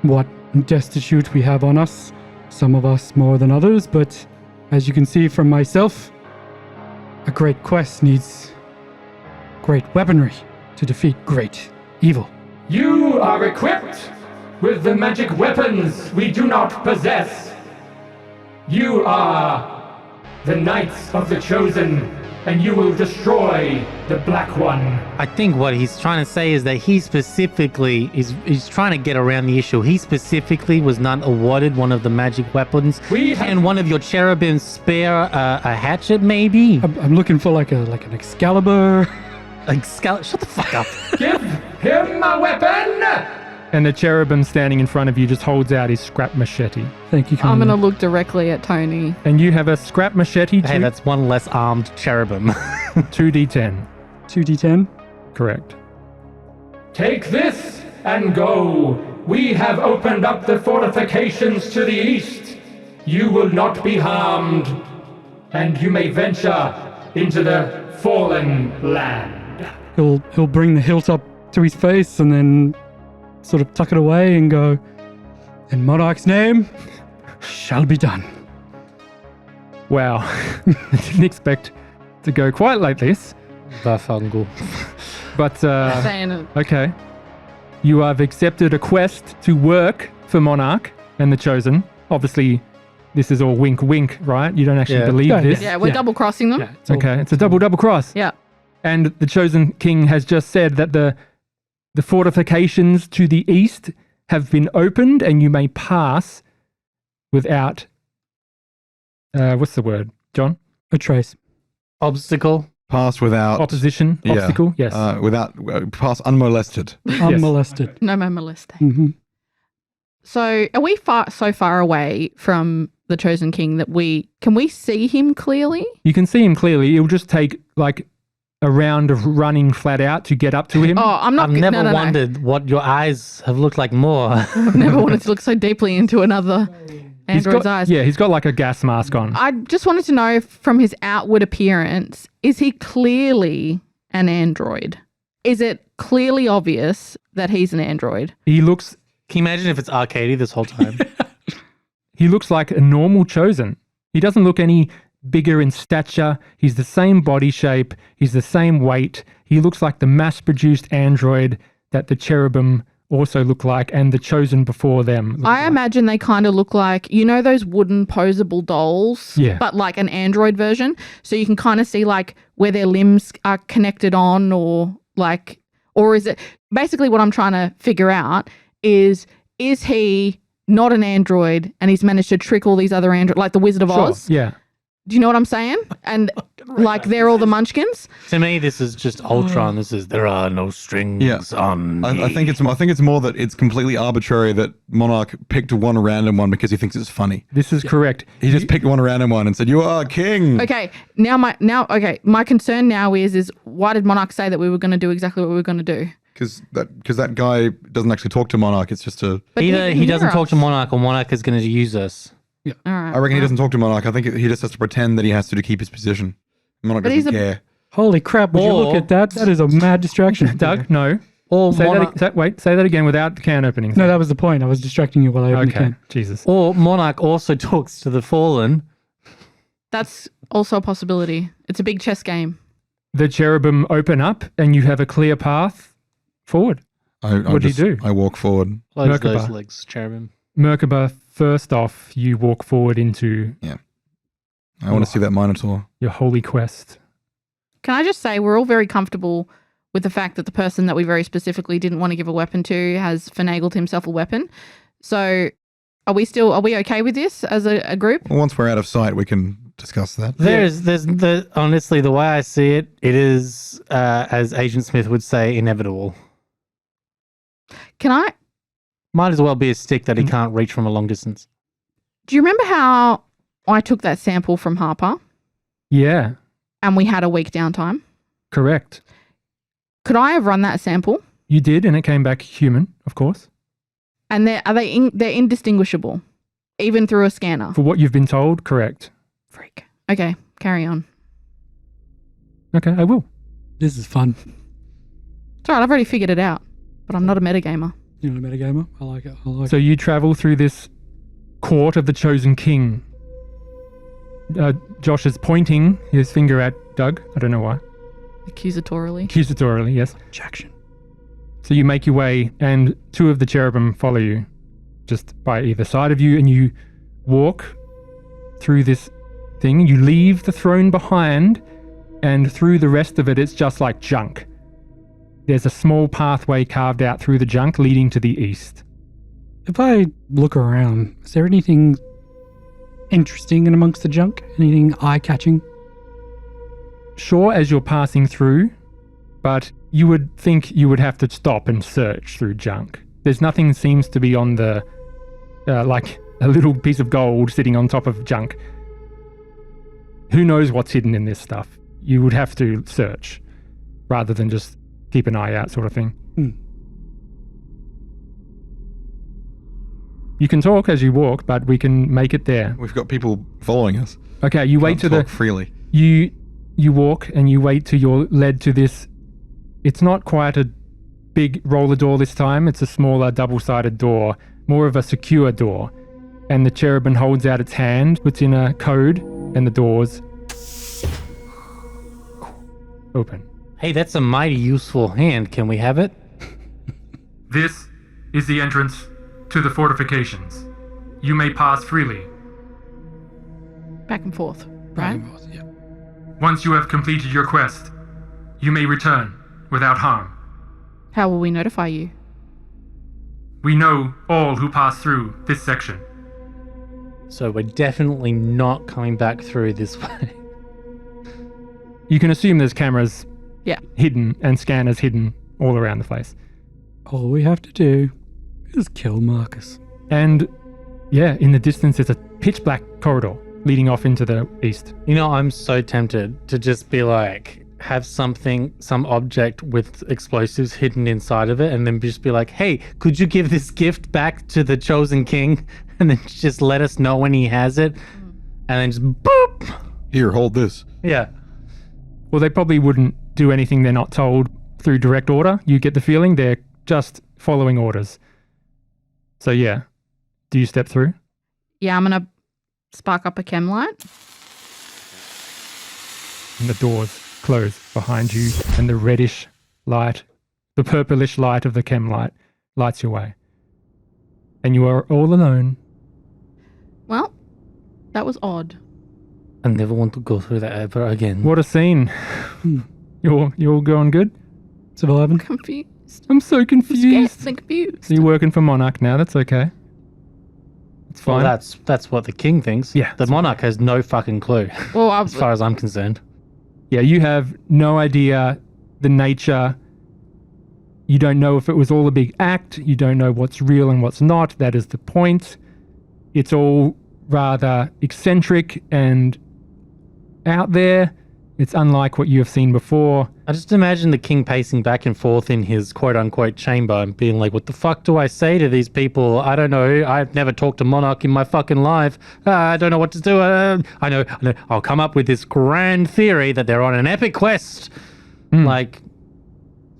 what destitute we have on us, some of us more than others, but as you can see from myself, a great quest needs great weaponry to defeat great evil." You are equipped with the magic weapons we do not possess. You are the Knights of the Chosen, and you will destroy the Black One. I think what he's trying to say is that he specifically he's trying to get around the issue. He specifically was not awarded one of the magic weapons. Can one of your cherubims spare a hatchet, maybe? I'm looking for like an Excalibur. Shut the fuck up. Give him a weapon! And the cherubim standing in front of you just holds out his scrap machete. Thank you, I'm Colin. going to look directly at Tony. And you have a scrap machete, Hey, that's one less armed cherubim. 2d10. 2d10. Correct. Take this and go. We have opened up the fortifications to the east. You will not be harmed, and you may venture into the fallen land. He'll bring the hilt up to his face and then sort of tuck it away and go, "In Monarch's name, shall be done." Wow. I didn't expect to go quite like this. Vafungal. But, Saying it. okay. You have accepted a quest to work for Monarch and the Chosen. Obviously, this is all wink wink, right? You don't actually Yeah. believe Yeah, this. Yeah, we're Yeah. double crossing them. Yeah, it's all- Okay, it's a double cross. Yeah. And the chosen king has just said that the fortifications to the east have been opened and you may pass without what's the word, John? a trace. Obstacle. Pass without Opposition, yeah. obstacle, yes. without pass unmolested. Unmolested. No more molesting. Mm-hmm. So are we so far away from the chosen king that can we see him clearly? You can see him clearly. It'll just take like a round of running flat out to get up to him. Oh, I'm not. I've never no. wondered what your eyes have looked like more. I've never wanted to look so deeply into another android's eyes. Yeah, he's got like a gas mask on. I just wanted to know from his outward appearance, is he clearly an android? Is it clearly obvious that he's an android? He looks Can you imagine if it's Arcady this whole time? He looks like a normal chosen. He doesn't look any bigger in stature. He's the same body shape. He's the same weight. He looks like the mass-produced android that the cherubim also look like and the chosen before them. look I like. imagine they kind of look like, those wooden posable dolls, Yeah. but like an android version. So you can kind of see like where their limbs are connected on or is it basically what I'm trying to figure out is he not an android and he's managed to trick all these other androids like the Wizard of Sure, Oz? yeah. Do you know what I'm saying? And like they're all the munchkins? To me, this is just Ultron. This is there are no strings Yeah. on me. I think it's more that it's completely arbitrary that Monarch picked one random one because he thinks it's funny. This is correct. He just picked one random one and said, "You are king." Okay, my concern now is why did Monarch say that we were going to do exactly what we were going to do? Because that guy doesn't actually talk to Monarch. It's just a. But Either can he hear doesn't talk to us. Monarch or Monarch is going to use us. All right. I reckon he doesn't talk to Monarch. I think he just has to pretend that he has to keep his position. Monarch But he's doesn't a- care. Holy crap! Would you look Or- at that? That is a mad distraction. Doug, no. Or Say Monarch, say that again without the can opening. No, that was the point. I was distracting you while I opened the Okay, can. Jesus. or Monarch also talks to the fallen. That's also a possibility. It's a big chess game. The cherubim open up and you have a clear path forward. What do you do? I walk forward. Close Merkaba. those legs, cherubim. Merkaba, first off, you walk forward into I want to see that Minotaur. your holy quest. Can I just say we're all very comfortable with the fact that the person that we very specifically didn't want to give a weapon to has finagled himself a weapon. So are we okay with this as a group? Well, once we're out of sight, we can discuss that. There's honestly, the way I see it, it is, as Agent Smith would say, inevitable. Can I? Might as well be a stick that he can't reach from a long distance. Do you remember how I took that sample from Harper Yeah, and we had a week downtime? correct. Could I have run that sample? You did, and it came back human, of course. And they're indistinguishable, even through a scanner. For what you've been told, correct. Freak. Okay, carry on. Okay, I will. This is fun. It's all right, I've already figured it out, but I'm not a metagamer. You're a metagamer. I like it. I like So you travel through this court of the chosen king. Josh is pointing his finger at Doug. I don't know why. Accusatorily. Accusatorily, yes. Objection. So you make your way, and two of the cherubim follow you, just by either side of you, and you walk through this thing. You leave the throne behind, and through the rest of it, it's just like junk. There's a small pathway carved out through the junk leading to the east. If I look around, is there anything interesting in amongst the junk? Anything eye-catching? Sure, as you're passing through, but you would think you would have to stop and search through junk. There's nothing seems to be on the, like a little piece of gold sitting on top of junk. Who knows what's hidden in this stuff? You would have to search rather than just keep an eye out sort of thing. You can talk as you walk, but we can make it there. We've got people following us. Okay, you wait Can't to the... talk freely. You walk and you wait till you're led to this. It's not quite a big roller door this time. It's a smaller double-sided door, more of a secure door. And the cherubim holds out its hand, puts in a code, and the doors open. Hey, that's a mighty useful hand. Can we have it? This is the entrance to the fortifications. You may pass freely. Back and forth, Back right? and forth, yeah. Once you have completed your quest, you may return without harm. How will we notify you? We know all who pass through this section. So we're definitely not coming back through this way. You can assume there's cameras Yeah. hidden and scanners hidden all around the place. All we have to do is kill Marcus. And yeah, in the distance there's a pitch black corridor leading off into the east. You know, I'm so tempted to just be like, have some object with explosives hidden inside of it, and then just be like, hey, could you give this gift back to the chosen king? And then just let us know when he has it. And then just boop. Here, hold this. Yeah. Well, they probably wouldn't do anything they're not told through direct order. You get the feeling they're just following orders. So yeah, do you step through? Yeah, I'm going to spark up a chem light. And the doors close behind you, and the reddish light, the purplish light of the chem light lights your way. And you are all alone. Well, that was odd. I never want to go through that ever again. What a scene. You're all going good? Surviving? Confused. I'm so Scared confused. and confused. So you're working for Monarch now, that's okay. It's fine. Well, that's what the king thinks. Yeah, The monarch has no fucking clue, Well, as far as I'm concerned. Yeah, you have no idea the nature. You don't know if it was all a big act. You don't know what's real and what's not. That is the point. It's all rather eccentric and out there. It's unlike what you have seen before. I just imagine the king pacing back and forth in his quote-unquote chamber and being like, what the fuck do I say to these people? I don't know. I've never talked to Monarch in my fucking life. I don't know what to do. I know. I'll come up with this grand theory that they're on an epic quest. Like,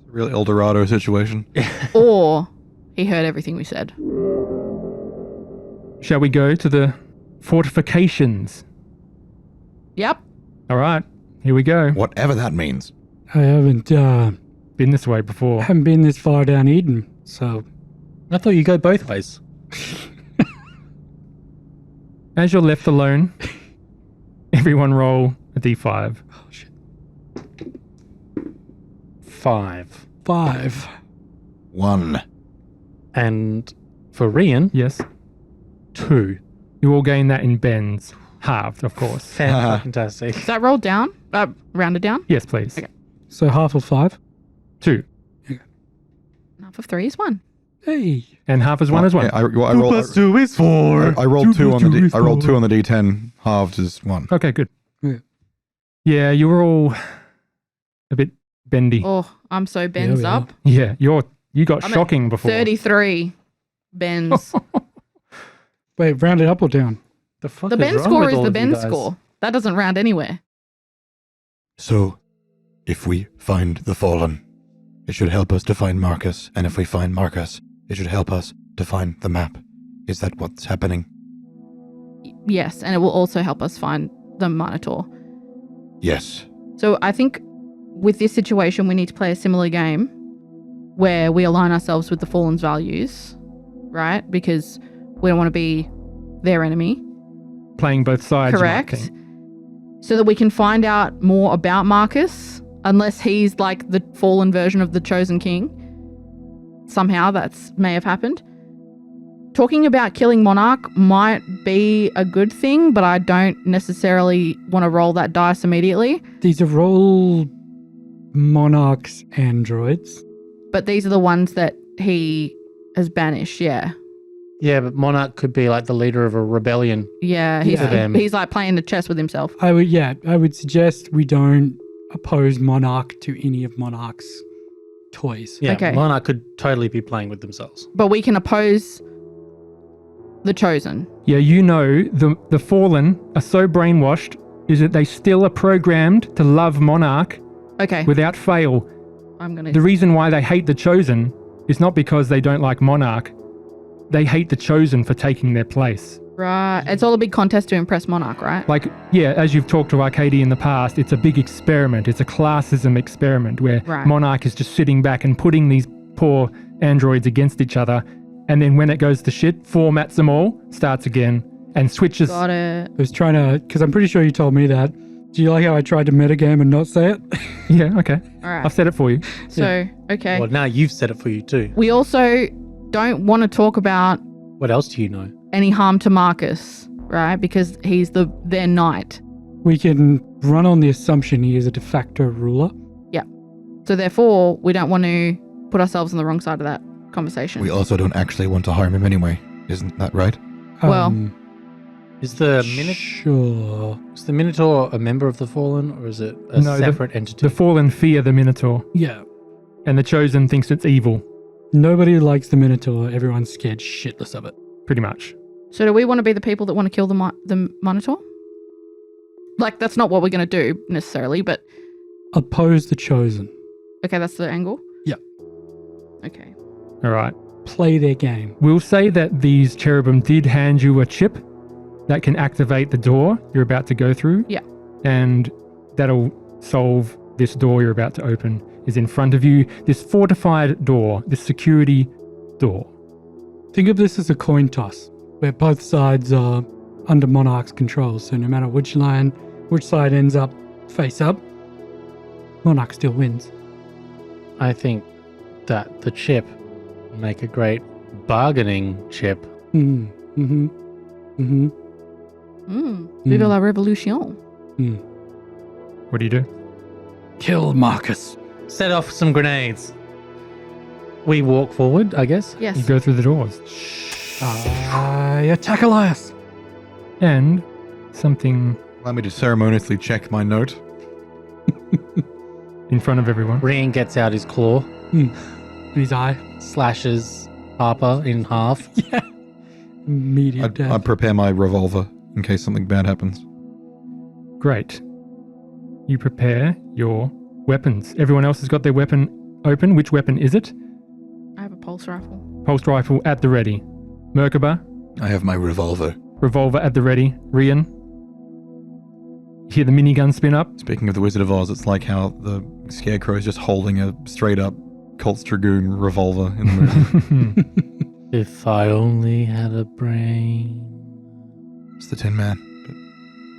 Real El Dorado situation. Or he heard everything we said. Shall we go to the fortifications? Yep. All right, here we go. Whatever that means. I haven't Been this way before. been this far down Eden, so I thought you go both ways. As you're left alone, everyone roll a d5. oh shit. 5. 5. 1. And for Rian, Yes. 2. You all gain that in bends. Halved, of course. Fantastic. Is that rolled down? Rounded down? Yes, please. Okay. So half of 5. 2. Half of 3 is 1. Hey. And half is 1 as 1. Yeah, I rolled 2 is 4. I rolled 2 on the Two D, is I rolled 2 four. on the D10. Halved is 1. Okay, good. Yeah. Yeah, you were all a bit bendy. Oh, I'm so bends we are. up. Yeah, you got I'm at shocking before. 33 bends. Wait, round it up or down? The fuck The is bend wrong score with is all the of you bend guys? score. That doesn't round anywhere. So, if we find the Fallen, it should help us to find Marcus. And if we find Marcus, it should help us to find the map. Is that what's happening? Yes, and it will also help us find the Minotaur. Yes. So I think with this situation, we need to play a similar game where we align ourselves with the Fallen's values, right? Because we don't want to be their enemy. Playing both sides. you might Correct. think. So that we can find out more about Marcus, unless he's like the fallen version of the Chosen King. Somehow that's may have happened. Talking about killing Monarch might be a good thing, but I don't necessarily want to roll that dice immediately. These are all Monarch's androids. But these are the ones that he has banished, yeah. Yeah, but Monarch could be like the leader of a rebellion. Yeah, Yeah. he's like playing the chess with himself. I would suggest we don't oppose Monarch to any of Monarch's toys. Yeah, Okay. Monarch could totally be playing with themselves. But we can oppose the Chosen. Yeah, you know, the Fallen are so brainwashed is that they still are programmed to love Monarch Okay, without fail. I'm going The to... reason why they hate the Chosen is not because they don't like Monarch. They hate the Chosen for taking their place. Right. It's all a big contest to impress Monarch, right? Like, yeah, as you've talked to Arcady in the past, it's a big experiment. It's a classism experiment where Right. Monarch is just sitting back and putting these poor androids against each other. And then when it goes to shit, formats them all, starts again. and switches. Got it. I was trying to, because I'm pretty sure you told me that. Do you like how I tried to metagame and not say it? Yeah, okay. All right. I've said it for you. So, okay. Well, now you've said it for you too. We also don't want to talk about What else do you know? any harm to Marcus, right? Because he's their knight. We can run on the assumption he is a de facto ruler. So therefore, we don't want to put ourselves on the wrong side of that conversation. We also don't actually want to harm him anyway. Isn't that right? Well, Is the Sure. Minotaur a member of the Fallen, or is it a No, separate entity? The Fallen fear the Minotaur, Yeah. and the Chosen thinks it's evil, Nobody likes the Minotaur. Everyone's scared shitless of it. pretty much. so do we want to be the people that want to kill the Minotaur? Like, that's not what we're going to do necessarily, but Oppose the chosen. okay, that's the angle? Yeah. Okay. All right. Play their game. We'll say that these cherubim did hand you a chip that can activate the door you're about to go through. Yeah. And that'll solve this door you're about to open is in front of you. This fortified door, this security door. Think of this as a coin toss, where both sides are under Monarch's control. So no matter which side ends up face up, Monarch still wins. I think that the chip would make a great bargaining chip. Mm-hmm. Vive la révolution. What do you do? Kill Marcus. Set off some grenades. We walk forward, I guess. You Yes. go through the doors. I attack Elias. And something Allow me to ceremoniously check my note. in front of everyone. Rian gets out his claw, In his eye. slashes Harper in half. Yeah. Immediate death. I prepare my revolver in case something bad happens. Great. You prepare your weapons. Everyone else has got their weapon open. Which weapon is it? I have a pulse rifle. Pulse rifle at the ready. Merkaba, I have my revolver. revolver at the ready. Rian. You hear the minigun spin up. Speaking of the Wizard of Oz, it's like how the Scarecrow is just holding a straight-up Colt's Dragoon revolver in the movie. If I only had a brain. It's the Tin Man.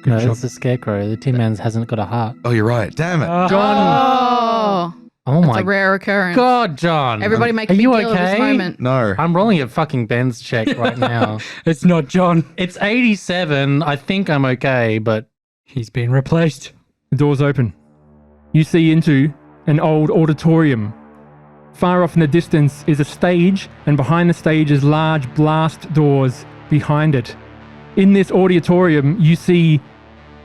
Good No, job. it's the Scarecrow. The Tin Man's hasn't got a heart. Oh, you're right. Damn it. Oh, Oh that's my a rare occurrence. God, John. Everybody make a Are big you deal of this okay? moment. No. I'm rolling a fucking Ben's check right now. It's not John. It's 87. I think I'm okay, but He's been replaced. The doors open. You see into an old auditorium. Far off in the distance is a stage, and behind the stage is large blast doors behind it. In this auditorium, you see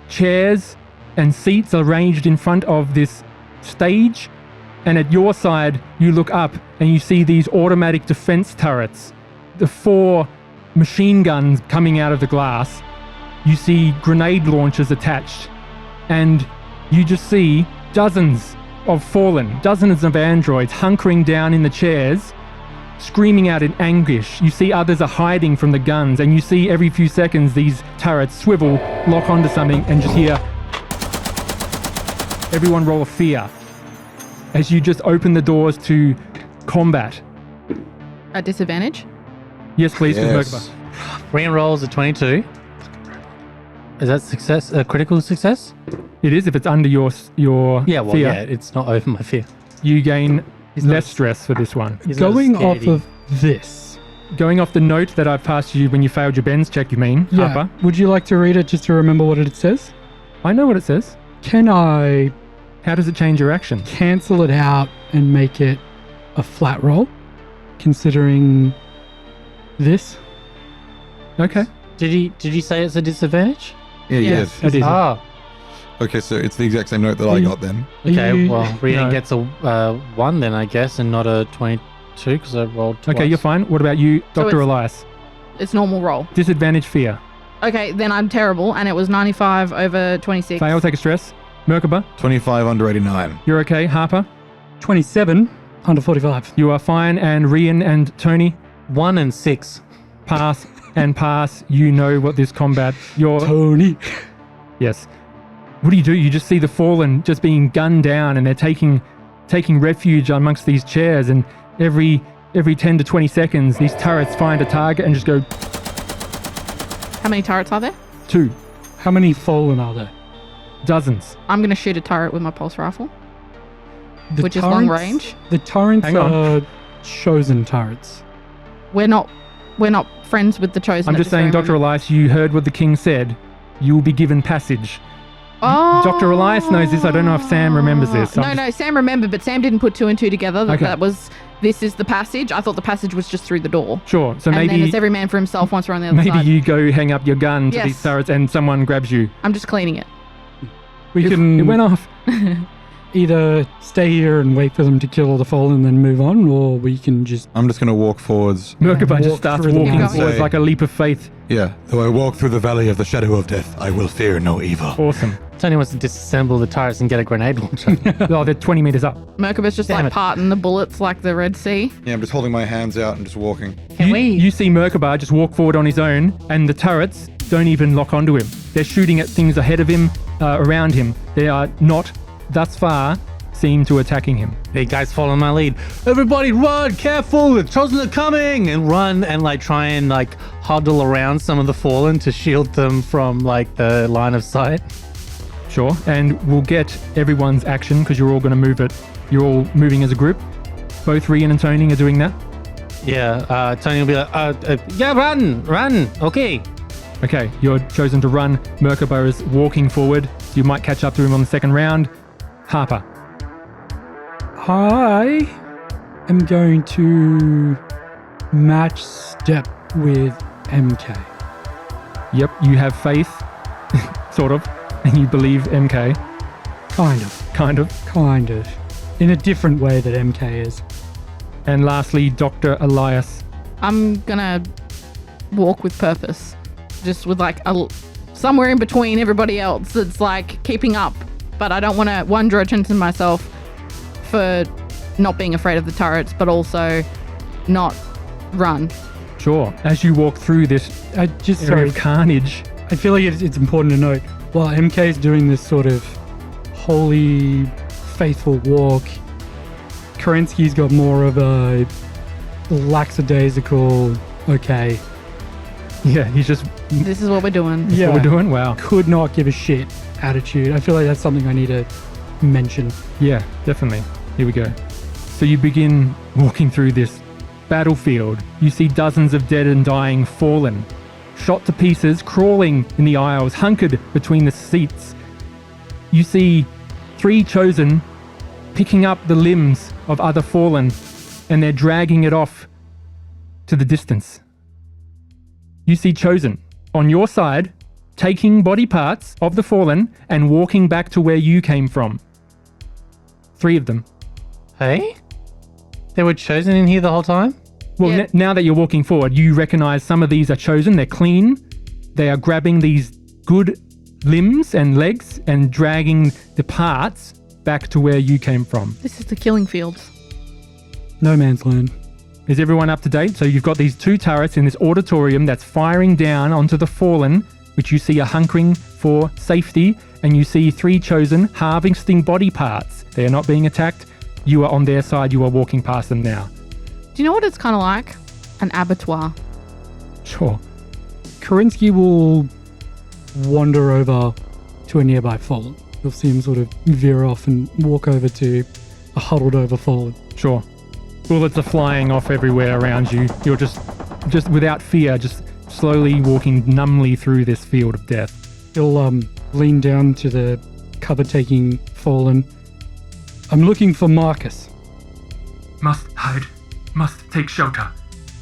chairs and seats arranged in front of this stage, and at your side, you look up and you see these automatic defense turrets. The 4 machine guns coming out of the glass. You see grenade launchers attached, and you just see dozens of Fallen, dozens of androids hunkering down in the chairs, screaming out in anguish. You see others are hiding from the guns, and you see every few seconds these turrets swivel, lock onto something, and just hear everyone roll a fear as you just open the doors to combat. At disadvantage? Yes, please, Ms. Yes. Merkaba. Rian rolls a 22. Is that success? A critical success? It is if it's under your Yeah, well, fear. yeah, it's not over my fear. You gain He's not less a- stress for this one. He's not a Going off scaredy. of this. Going off the note that I've passed you when you failed your Ben's check, you mean, Yeah. Harper? Would you like to read it just to remember what it says? I know what it says. Can I How does it change your action? cancel it out and make it a flat roll, considering this? Okay. Did he say it's a disadvantage? Yeah, you Yes. did. It is. Ah, Okay, so it's the exact same note that I got then. okay. You- Well, Rian No. gets a 1 then, I guess, and not a 22 because I rolled twice. Okay, you're fine. What about you, So Dr. it's- Elias? It's normal roll. Disadvantage fear. Okay, then I'm terrible, and it was 95 over 26. Fail, take a stress. Merkaba, 25 under 89. you're okay. Harper, 27 under 45. you are fine. And Rian and Tony, 1 and 6. pass and pass. You know what this combat. Tony. Yes. What do? You just see the Fallen just being gunned down, and they're taking refuge amongst these chairs, and every 10 to 20 seconds, these turrets find a target and just go How many turrets are there? 2. How many fallen are there? Dozens. I'm going to shoot a turret with my pulse rifle, The which is long turrets- range. The turrets Hang on. are chosen turrets. We're not friends with the chosen. I'm at just this saying, very Dr. moment. Elias, you heard what the king said. You will be given passage. Oh. Dr. Elias knows this. I don't know if Sam remembers this. No, Sam remembered, but Sam didn't put 2 and 2 together. Okay. This is the passage. I thought the passage was just through the door. Sure. So And then maybe it's every man for himself once we're on the other maybe side. you go hang up your gun to Yes. these turrets and someone grabs you. I'm just cleaning it. We It can went off. either stay here and wait for them to kill all the fallen and then move on, or we can just I'm just going to walk forwards. Merkaba just Walk starts through the walking woods. forwards like a leap of faith. Yeah. Though I walk through the valley of the shadow of death, I will fear no evil. Awesome. Tony wants to disassemble the turrets and get a grenade launcher. Oh, they're 20 meters up. Merkaba's just Damn like it. parting the bullets like the Red Sea. Yeah, I'm just holding my hands out and just walking. Can You see Merkaba just walk forward on his own, and the turrets don't even lock onto him. They're shooting at things ahead of him, around him. They are not, thus far, seem to attacking him. Hey guys, follow my lead. Everybody run, careful, the chosen are coming, and run and like try and like huddle around some of the fallen to shield them from like the line of sight. Sure. And we'll get everyone's action because you're all going to move it. You're all moving as a group. Both Rian and Tony are doing that. Yeah, Tony will be like, yeah, run, okay. Okay, you're chosen to run. Merkaba is walking forward. So you might catch up to him on the second round. Harper. I am going to match step with MK. Yep, you have faith, sort of, and you believe MK, Kind of. kind of. In a different way that MK is. And lastly, Dr. Elias. I'm gonna walk with purpose, just with like somewhere in between everybody else that's like keeping up, but I don't want to draw attention to myself for not being afraid of the turrets, but also not run. Sure. As you walk through this I just area sorry. of carnage, I feel like it's important to note while MK is doing this sort of holy, faithful walk, Kerensky's got more of a lackadaisical, okay, yeah, he's just, This is what we're doing. yeah, what we're doing? Wow. could not give a shit attitude. I feel like that's something I need to mention. Yeah, definitely. Here we go. So you begin walking through this battlefield. You see dozens of dead and dying fallen, shot to pieces, crawling in the aisles, hunkered between the seats. You see 3 chosen picking up the limbs of other fallen, and they're dragging it off to the distance. You see chosen on your side, taking body parts of the fallen and walking back to where you came from. 3 of them. Hey? They were chosen in here the whole time? Well, Yeah. now that you're walking forward, you recognize some of these are chosen. They're clean. They are grabbing these good limbs and legs and dragging the parts back to where you came from. This is the killing fields. No man's land. Is everyone up to date? So you've got these 2 turrets in this auditorium that's firing down onto the fallen, which you see are hunkering for safety, and you see 3 chosen harvesting body parts. They are not being attacked. You are on their side. You are walking past them now. Do you know what it's kind of like? An abattoir. Sure. Kerensky will wander over to a nearby fallen. You'll see him sort of veer off and walk over to a huddled over fallen. Sure. Bullets are flying off everywhere around you. You're just without fear, just slowly walking numbly through this field of death. He'll lean down to the cover-taking fallen. I'm looking for Marcus. Must hide. Must take shelter.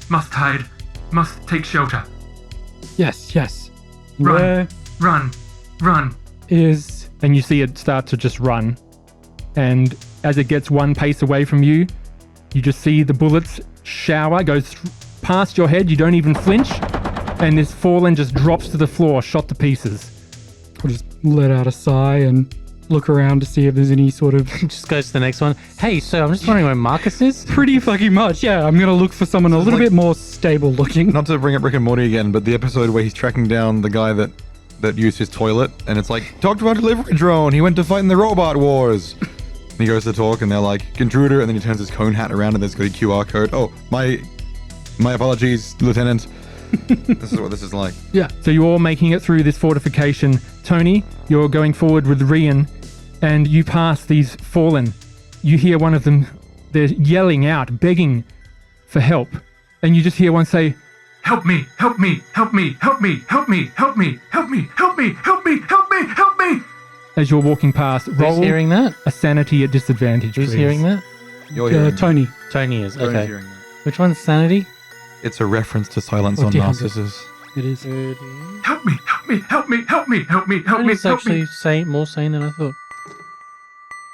Must hide. Must take shelter. Yes. Run. Where Run. Run. is... And you see it start to just run. And as it gets 1 pace away from you, you just see the bullets shower, goes past your head. You don't even flinch. And this fallen just drops to the floor, shot to pieces. I'll just let out a sigh and look around to see if there's any sort of... Just goes to the next one. Hey, so I'm just wondering where Marcus is? Pretty fucking much, yeah. I'm going to look for someone a little bit more stable looking. Not to bring up Rick and Morty again, but the episode where he's tracking down the guy that used his toilet, and it's like, talk to our delivery drone. He went to fight in the robot wars. And he goes to talk, and they're like, intruder, and then he turns his cone hat around, and there's got a QR code. Oh, my apologies, Lieutenant. This is what this is like. Yeah. So you're all making it through this fortification. Tony, you're going forward with Rian, and you pass these fallen. You hear one of them, they're yelling out, begging for help. And you just hear one say, Help me, help me, help me, help me, help me, help me, help me, help me, help me, help me, help me. as you're walking past. Roll Who's hearing that? a sanity at disadvantage, Who's please. hearing that? You're hearing that. Tony. Tony is. Tony's Okay. hearing that. Which one's sanity? It's a reference to Silence Oh, on dear. Narcissus. It is. Help me, help me, help me, help me, help me, help me, Tony's help me. actually more sane than I thought.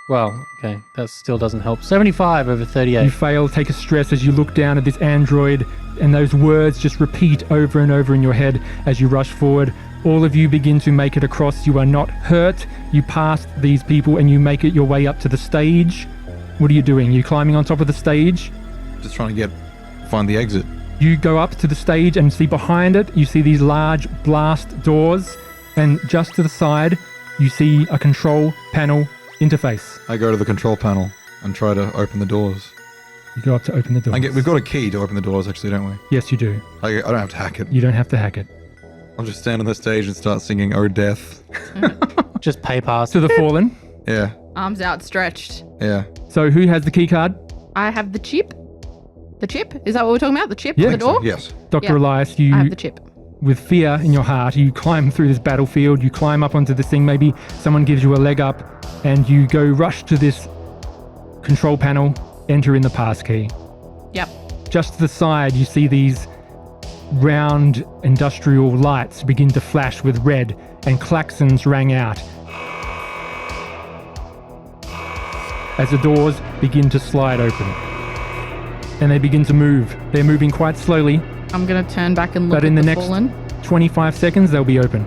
Well, okay, that still doesn't help. 75 over You 38. fail, take a stress as you look down at this android, and those words just repeat over and over in your head as you rush forward. All of you begin to make it across. You are not hurt. You pass these people and you make it your way up to the stage. What are you doing? You climbing on top of the stage? Just trying to find the exit. You go up to the stage and see behind it, you see these large blast doors, and just to the side, you see a control panel interface. I go to the control panel and try to open the doors. You go up to open the door. We've got a key to open the doors, actually, don't we? Yes, you do. I don't have to hack it. You don't have to hack it. I'll just stand on the stage and start singing "Oh Death." Just pay pass. To the fallen. Yeah, Arms outstretched. yeah. So who has the key card? I have the chip. The chip? Is that what we're talking about? The chip Yeah. for the door? Yes. Dr. Yeah. Elias, I you, have the chip. with fear in your heart, you climb through this battlefield, you climb up onto this thing, maybe someone gives you a leg up, and you go rush to this control panel, enter in the pass key. Yep. Just to the side, you see these round industrial lights begin to flash with red, and klaxons rang out as the doors begin to slide open. And they begin to move. They're moving quite slowly, I'm going to turn back and look but at in the the next fallen. 25 seconds, they'll be open.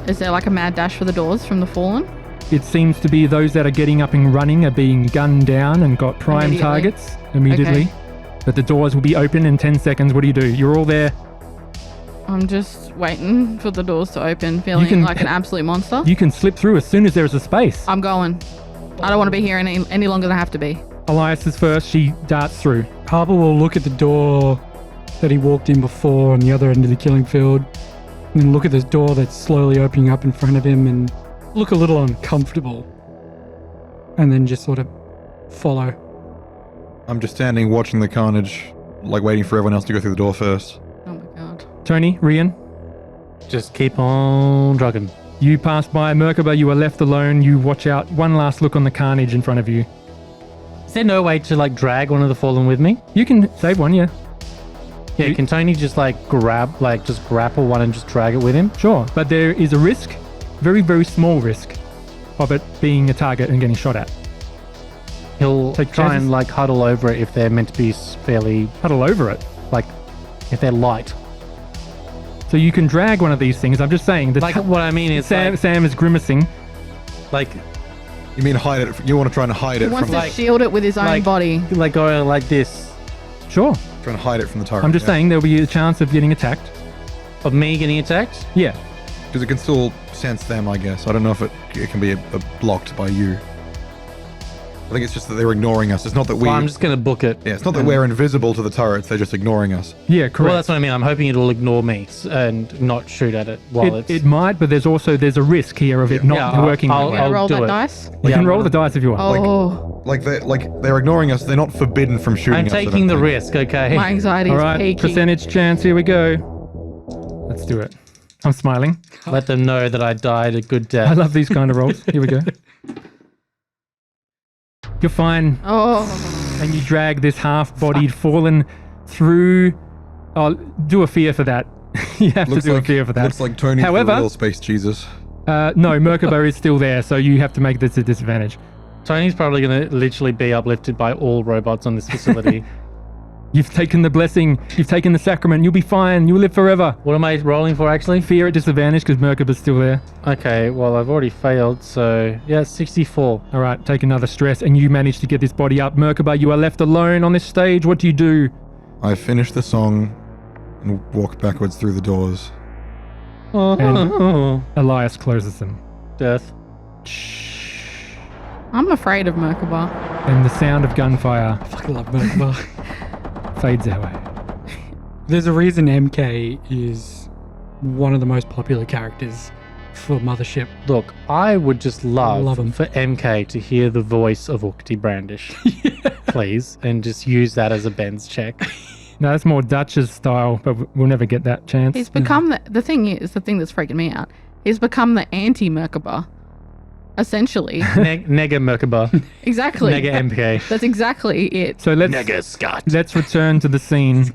Is there like a mad dash for the doors from the fallen? It seems to be those that are getting up and running are being gunned down and got prime Immediately. targets immediately. Okay. But the doors will be open in 10 seconds. What do? You're all there. I'm just waiting for the doors to open, feeling can- like an absolute monster. You can slip through as soon as there is a space. I'm going. I don't want to be here any longer than I have to be. Elias is first. She darts through. Harper will look at the door that he walked in before on the other end of the killing field, and then look at this door that's slowly opening up in front of him and look a little uncomfortable, and then just sort of follow. I'm just standing watching the carnage, like waiting for everyone else to go through the door first. Oh my god. Tony, Rian, Just keep on drugging. you pass by Merkaba. You are left alone. You watch out. One last look on the carnage in front of you. Is there no way to like drag one of the fallen with me? You can save one, yeah. Yeah, can Tony just like just grapple one and just drag it with him? Sure. But there is a risk, very, very small risk, of it being a target and getting shot at. He'll Take try chances. and like huddle over it if they're meant to be fairly, Huddle over it. like, if they're light. So you can drag one of these things. I'm just saying. Like what I mean is Sam is grimacing. like You mean hide it? You want to try and hide He it wants from to shield it with his own body. going like this. Sure. trying to hide it from the turret. I'm just saying there'll be a chance of getting attacked. Of me getting attacked? Yeah. because it can still sense them. I guess I don't know if it can be blocked by you. I think it's just that they're ignoring us. It's not that we. Well, I'm just gonna book it. Yeah, it's not that we're invisible to the turrets. They're just ignoring us. Yeah, correct. Well, that's what I mean. I'm hoping it'll ignore me and not shoot at it while it might, but there's a risk here of it not Yeah, working. I'll- that Can way. I roll do that it. dice? We Yeah, can I'm roll gonna- the dice if you want. Oh, Like they're ignoring us. They're not forbidden from shooting I'm us. I taking don't the think. risk, okay? my anxiety All is right, peaking. percentage chance. Here we go. Let's do it. I'm smiling. Let them know that I died a good death. I love these kind of rolls. Here we go. You're fine, Oh, and you drag this half-bodied fallen through. Oh, do a fear for that. You have to do a fear for that. Looks like Tony's However- the real space Jesus. No, Merkaba is still there, so you have to make this a disadvantage. Tony's probably going to literally be uplifted by all robots on this facility. You've taken the blessing. You've taken the sacrament. You'll be fine. You'll live forever. What am I rolling for, actually? Fear at disadvantage because Merkaba's still there. Okay, well, I've already failed, so... Yeah, 64. All right, take another stress, and you manage to get this body up. Merkaba, you are left alone on this stage. What do you do? I finish the song and walk backwards through the doors. Oh, Elias closes them. death. I'm afraid of Merkaba. And the sound of gunfire I fucking love Merkaba. fades away. There's a reason MK is one of the most popular characters for Mothership. Look, I would just love him. for MK to hear the voice of Ukti Brandish, please, and just use that as a Ben's check. No, that's more Dutch's style, but we'll never get that chance. He's become the thing that's freaking me out. He's become the anti-Merkaba, essentially. Nega Merkaba. Exactly. Nega MK. That's exactly it. So Nega Scott. let's return to the scene.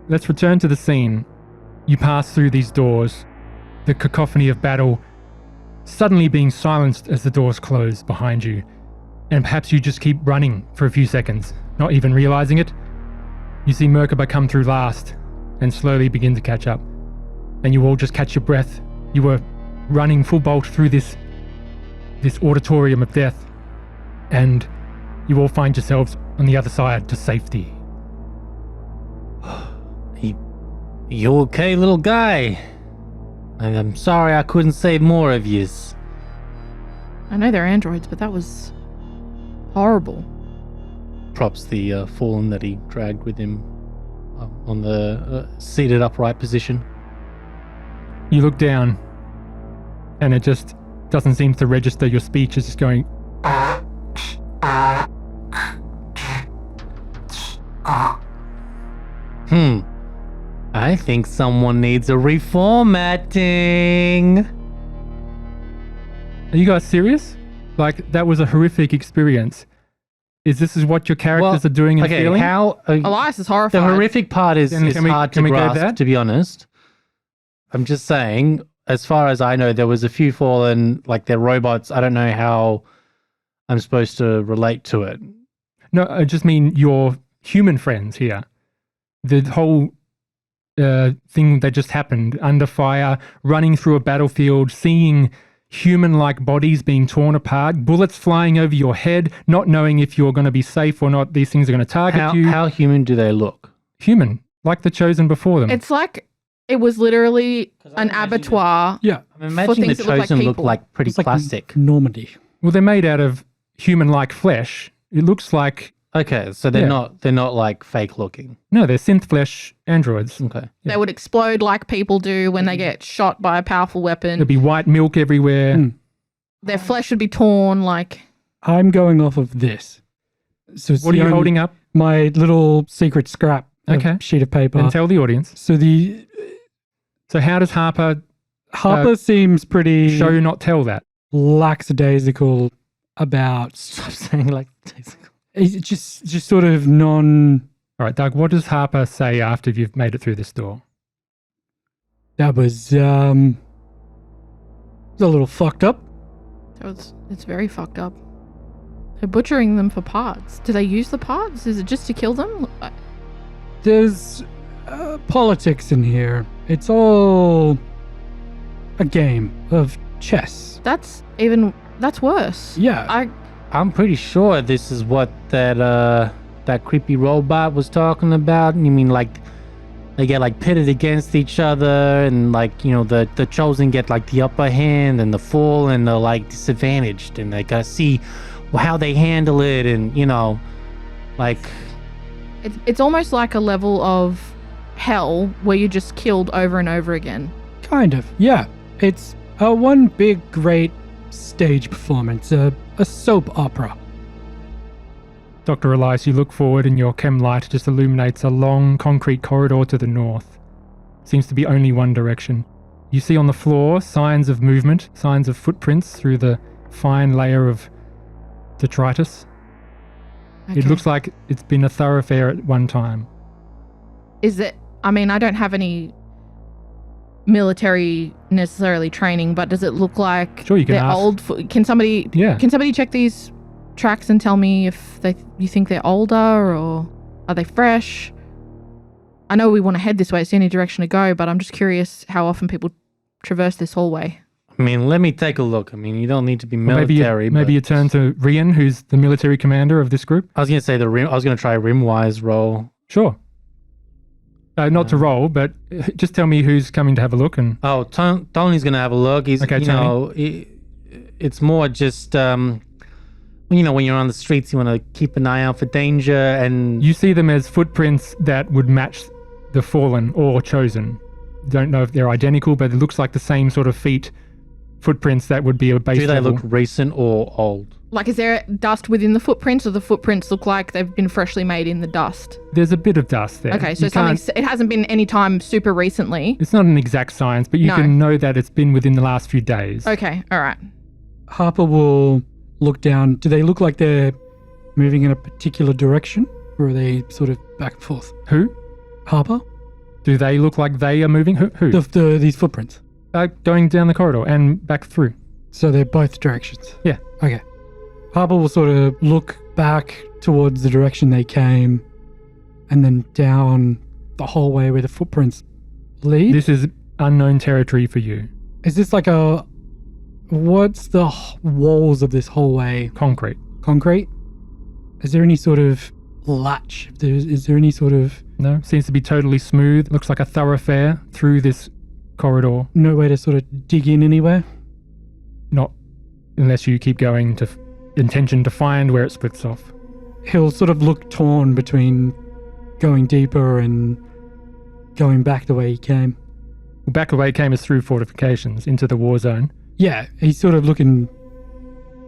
Let's return to the scene. You pass through these doors, the cacophony of battle suddenly being silenced as the doors close behind you. And perhaps you just keep running for a few seconds, not even realizing it. You see Merkaba come through last and slowly begin to catch up. And you all just catch your breath. You were running full bolt through this auditorium of death. And you all find yourselves on the other side to safety. You okay, little guy? I'm sorry I couldn't save more of yous. I know they're androids, but that was horrible. Props the fallen that he dragged with him on the seated upright position. You look down, and it just doesn't seem to register. Your speech is just going. I think someone needs a reformatting. Are you guys serious? Like, that was a horrific experience. Is what your characters are doing and feeling? How Elias is the horrified. horrific part is Then hard to can we go grasp, there? to be honest. I'm just saying, as far as I know, there was a few fallen, like they're robots. I don't know how I'm supposed to relate to it. No, I just mean your human friends here. The whole thing that just happened, under fire, running through a battlefield, seeing human-like bodies being torn apart, bullets flying over your head, not knowing if you're going to be safe or not. These things are going to target you. How human do they look? Human, like the chosen before them. It's like it was literally an abattoir. Yeah. I'm imagining the things that look like chosen look people. like pretty It's like plastic. Normandy. Well, they're made out of human-like flesh. It looks like Okay, so they're Yeah. not like fake looking. no, they're synth flesh androids. Okay. They would explode like people do when they get shot by a powerful weapon. There'd be white milk everywhere. Mm. Their flesh would be torn like. I'm going off of this. So it's What are the you only- holding up? My little secret scrap Okay. sheet of paper. And tell the audience. So So how does Harper Harper seems pretty show not tell that? lackadaisical about Stop saying like. it's just sort of non. All right, Doug, what does Harper say after you've made it through this door? That was a little fucked up. It's very fucked up. They're butchering them for parts. Do they use the parts? Is it just to kill them? There's politics in here. It's all a game of chess. That's worse. Yeah. I'm pretty sure this is what that creepy robot was talking about. You mean like they get like pitted against each other, and like, you know, the chosen get like the upper hand, and the fallen are like disadvantaged, and they gotta see how they handle it, and you know, like It's almost like a level of hell where you're just killed over and over again. Kind of. Yeah. It's one big great stage performance, a soap opera. Dr. Elias, you look forward and your chem light just illuminates a long concrete corridor to the north. Seems to be only one direction. You see on the floor signs of movement, signs of footprints through the fine layer of detritus. It Okay. looks like it's been a thoroughfare at one time. Is it? I mean, I don't have any military necessarily training, but does it look like Sure, you can they're ask. old? Can somebody Yeah. check these tracks and tell me if you think they're older or are they fresh? I know we want to head this way; it's the only direction to go. But I'm just curious how often people traverse this hallway. I mean, let me take a look. I mean, you don't need to be Well, military. maybe you but- turn to Rian, who's the military commander of this group. I was gonna say I was gonna try a rimwise roll. Sure. Not to roll, but just tell me who's coming to have a look. And Oh, Tony's gonna have a look. He's, Okay, you Tony. know, it's more just, you know, when you're on the streets, you want to keep an eye out for danger. And you see them as footprints that would match the fallen or chosen. Don't know if they're identical, but it looks like the same sort of footprints that would be a base Do they level. look recent or old? Like, is there dust within the footprints, or the footprints look like they've been freshly made in the dust? There's a bit of dust there. Okay, so You it hasn't been any time super recently. It's not an exact science, but you No. can know that it's been within the last few days. Okay, all right. Harper will look down. Do they look like they're moving in a particular direction, or are they sort of back and forth? Who? Harper? Do they look like they are moving? Who? These footprints. Going down the corridor and back through. So they're both directions. Yeah. Okay. Harper will sort of look back towards the direction they came, and then down the hallway where the footprints lead. This is unknown territory for you. Is this like a... What's the walls of this hallway? Concrete. Concrete? Is there any sort of latch? Is there any sort of... No, seems to be totally smooth. Looks like a thoroughfare through this corridor. No way to sort of dig in anywhere? Not unless you keep going to intention to find where it splits off. He'll sort of look torn between going deeper and going back the way he came. Well, back away came us through fortifications into the war zone. Yeah, he's sort of looking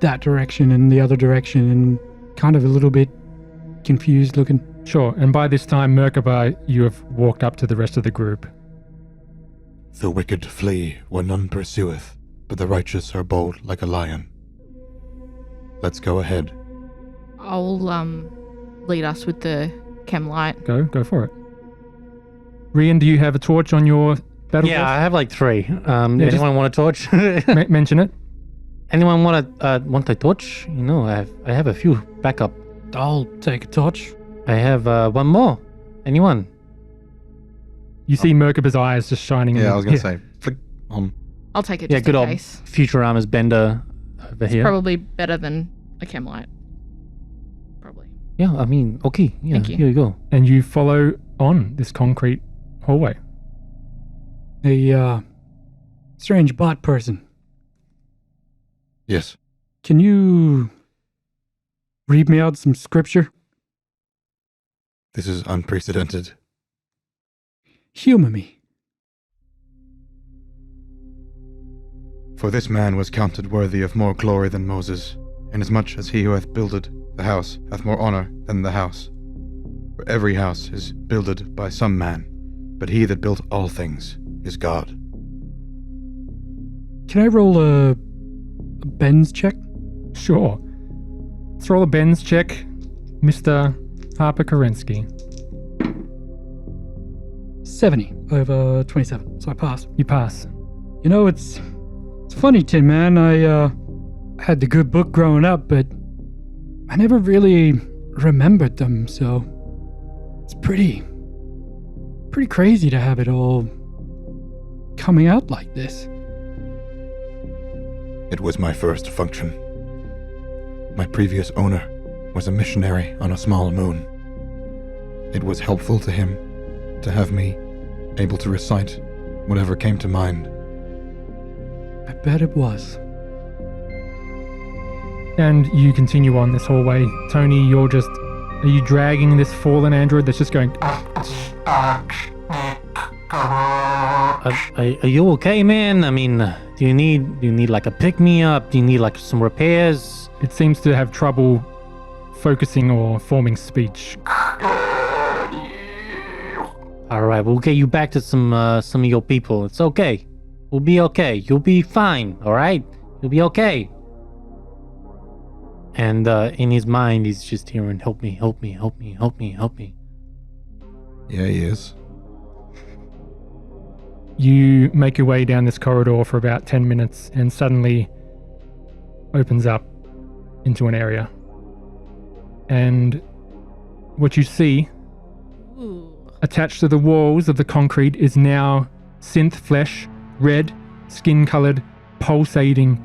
that direction and the other direction and kind of a little bit confused looking. Sure, and by this time, Merkaba, you have walked up to the rest of the group. The wicked flee where none pursueth, but the righteous are bold like a lion. Let's go ahead. I'll lead us with the chem light. Go for it. Rian, do you have a torch on your battle Yeah, I horse? have like 3. just- Anyone want a torch? Mention it. Anyone want a torch? You know, I have a few backup. I'll take a torch. I have one more. Anyone? You see Merkaba's eyes just shining. Yeah, I was going here. to say, flick on. I'll take it Yeah, just good in old case. Futurama's Bender over here. Probably better than a chem light. Probably. Yeah, I mean, okay. Yeah, Thank you. here you go. And you follow on this concrete hallway. A strange bot person. Yes. Can you read me out some scripture? This is unprecedented. Humor me. For this man was counted worthy of more glory than Moses, inasmuch as he who hath builded the house hath more honor than the house. For every house is builded by some man, but he that built all things is God. Can I roll a Ben's check? Sure. Let's roll a Ben's check, Mr. Harper Kerensky. 70 over 27, so I pass. You pass. You know, it's funny, Tin Man. I had the good book growing up, but I never really remembered them, so it's pretty crazy to have it all coming out like this. It was my first function. My previous owner was a missionary on a small moon. It was helpful to him to have me able to recite whatever came to mind. I bet it was. And you continue on this hallway. Tony, are you dragging this fallen android that's just going... Are you okay, man? I mean, do you need like a pick-me-up? Do you need like some repairs? It seems to have trouble focusing or forming speech. All right, we'll get you back to some of your people. It's okay. We'll be okay. You'll be fine. All right, you'll be okay. And in his mind, he's just hearing, "Help me, help me, help me, help me, help me." Yeah, he is. You make your way down this corridor for about 10 minutes and suddenly opens up into an area. And what you see Ooh. attached to the walls of the concrete is now synth flesh, red, skin-colored, pulsating,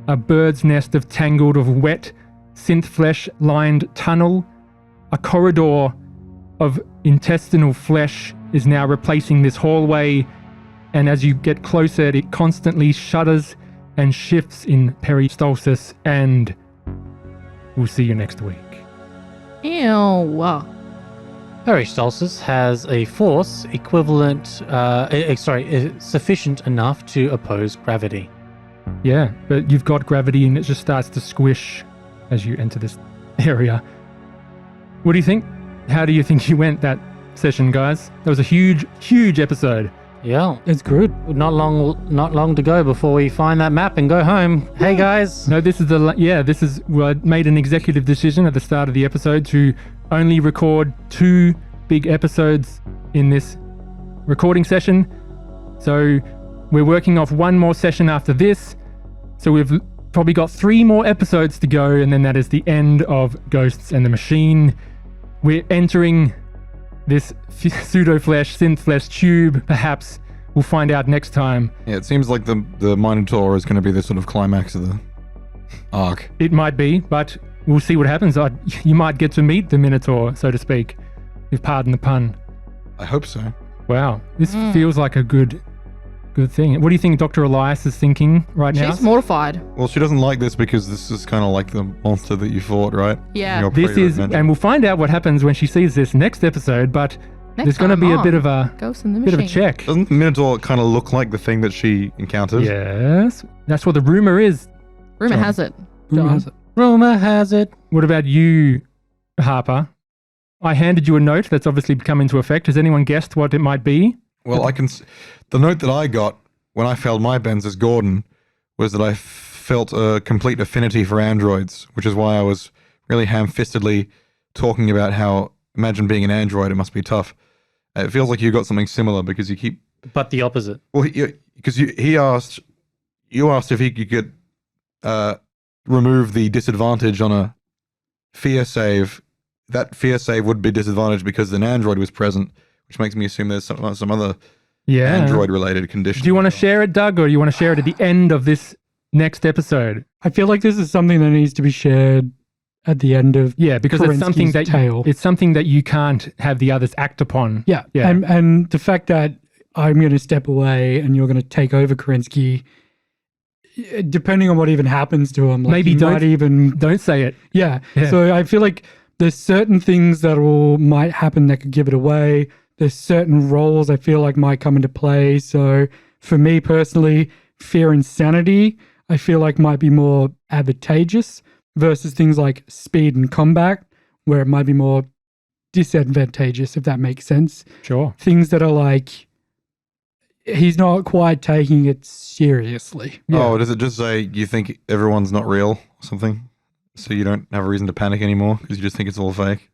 a bird's nest of tangled of wet, synth flesh-lined tunnel. A corridor of intestinal flesh is now replacing this hallway, and as you get closer, it constantly shudders and shifts in peristalsis, and we'll see you next week. Ew. Peristalsis has a force equivalent, sufficient enough to oppose gravity. Yeah, but you've got gravity and it just starts to squish as you enter this area. What do you think? How do you think you went that session, guys? That was a huge, huge episode. Yeah, It's good. not long to go before we find that map and go home. Hey guys. No, this is I made an executive decision at the start of the episode to only record 2 big episodes in this recording session. So we're working off 1 more session after this. So we've probably got 3 more episodes to go, and then that is the end of Ghosts and the Machine. We're entering this pseudo-flesh, synth-flesh tube. Perhaps we'll find out next time. Yeah, it seems like the Minotaur is going to be the sort of climax of the arc. It might be, but we'll see what happens. You might get to meet the Minotaur, so to speak, if pardon the pun. I hope so. Wow, this feels like a good thing. What do you think Dr. Elias is thinking right now? She's mortified. Well, she doesn't like this because this is kind of like the monster that you fought, right? Yeah. In your This is, pre-adventure. and we'll find out what happens when she sees this next episode, but there's going to be a bit of a Ghosts in the bit of a Machine. check. Doesn't the Minotaur kind of look like the thing that she encountered? Yes, that's what the rumor is. Rumor John. has it. Rumor has it. Rumor has it. What about you, Harper? I handed you a note that's obviously come into effect. Has anyone guessed what it might be? Well, the note that I got when I failed my bends as Gordon was that I felt a complete affinity for androids, which is why I was really ham-fistedly talking about how, imagine being an android, it must be tough. It feels like you got something similar because you keep... But the opposite. Well, because you asked if he could remove the disadvantage on a fear save. That fear save would be disadvantaged because an android was present, which makes me assume there's some other android-related condition. Do you want to share it, Doug, or do you want to share it at the end of this next episode? I feel like this is something that needs to be shared at the end of Because it's something Kerensky's that tale. it's something that you can't have the others act upon. Yeah. Yeah. And the fact that I'm going to step away and you're going to take over Kerensky, depending on what even happens to him, like Maybe you don't- might even Don't say it. Yeah. Yeah. So I feel like there's certain things that might happen that could give it away. There's certain roles I feel like might come into play. So for me personally, fear and sanity, I feel like might be more advantageous versus things like speed and combat, where it might be more disadvantageous, if that makes sense. Sure. Things that are like, he's not quite taking it seriously. Oh, does it just say you think everyone's not real or something? So you don't have a reason to panic anymore because you just think it's all fake?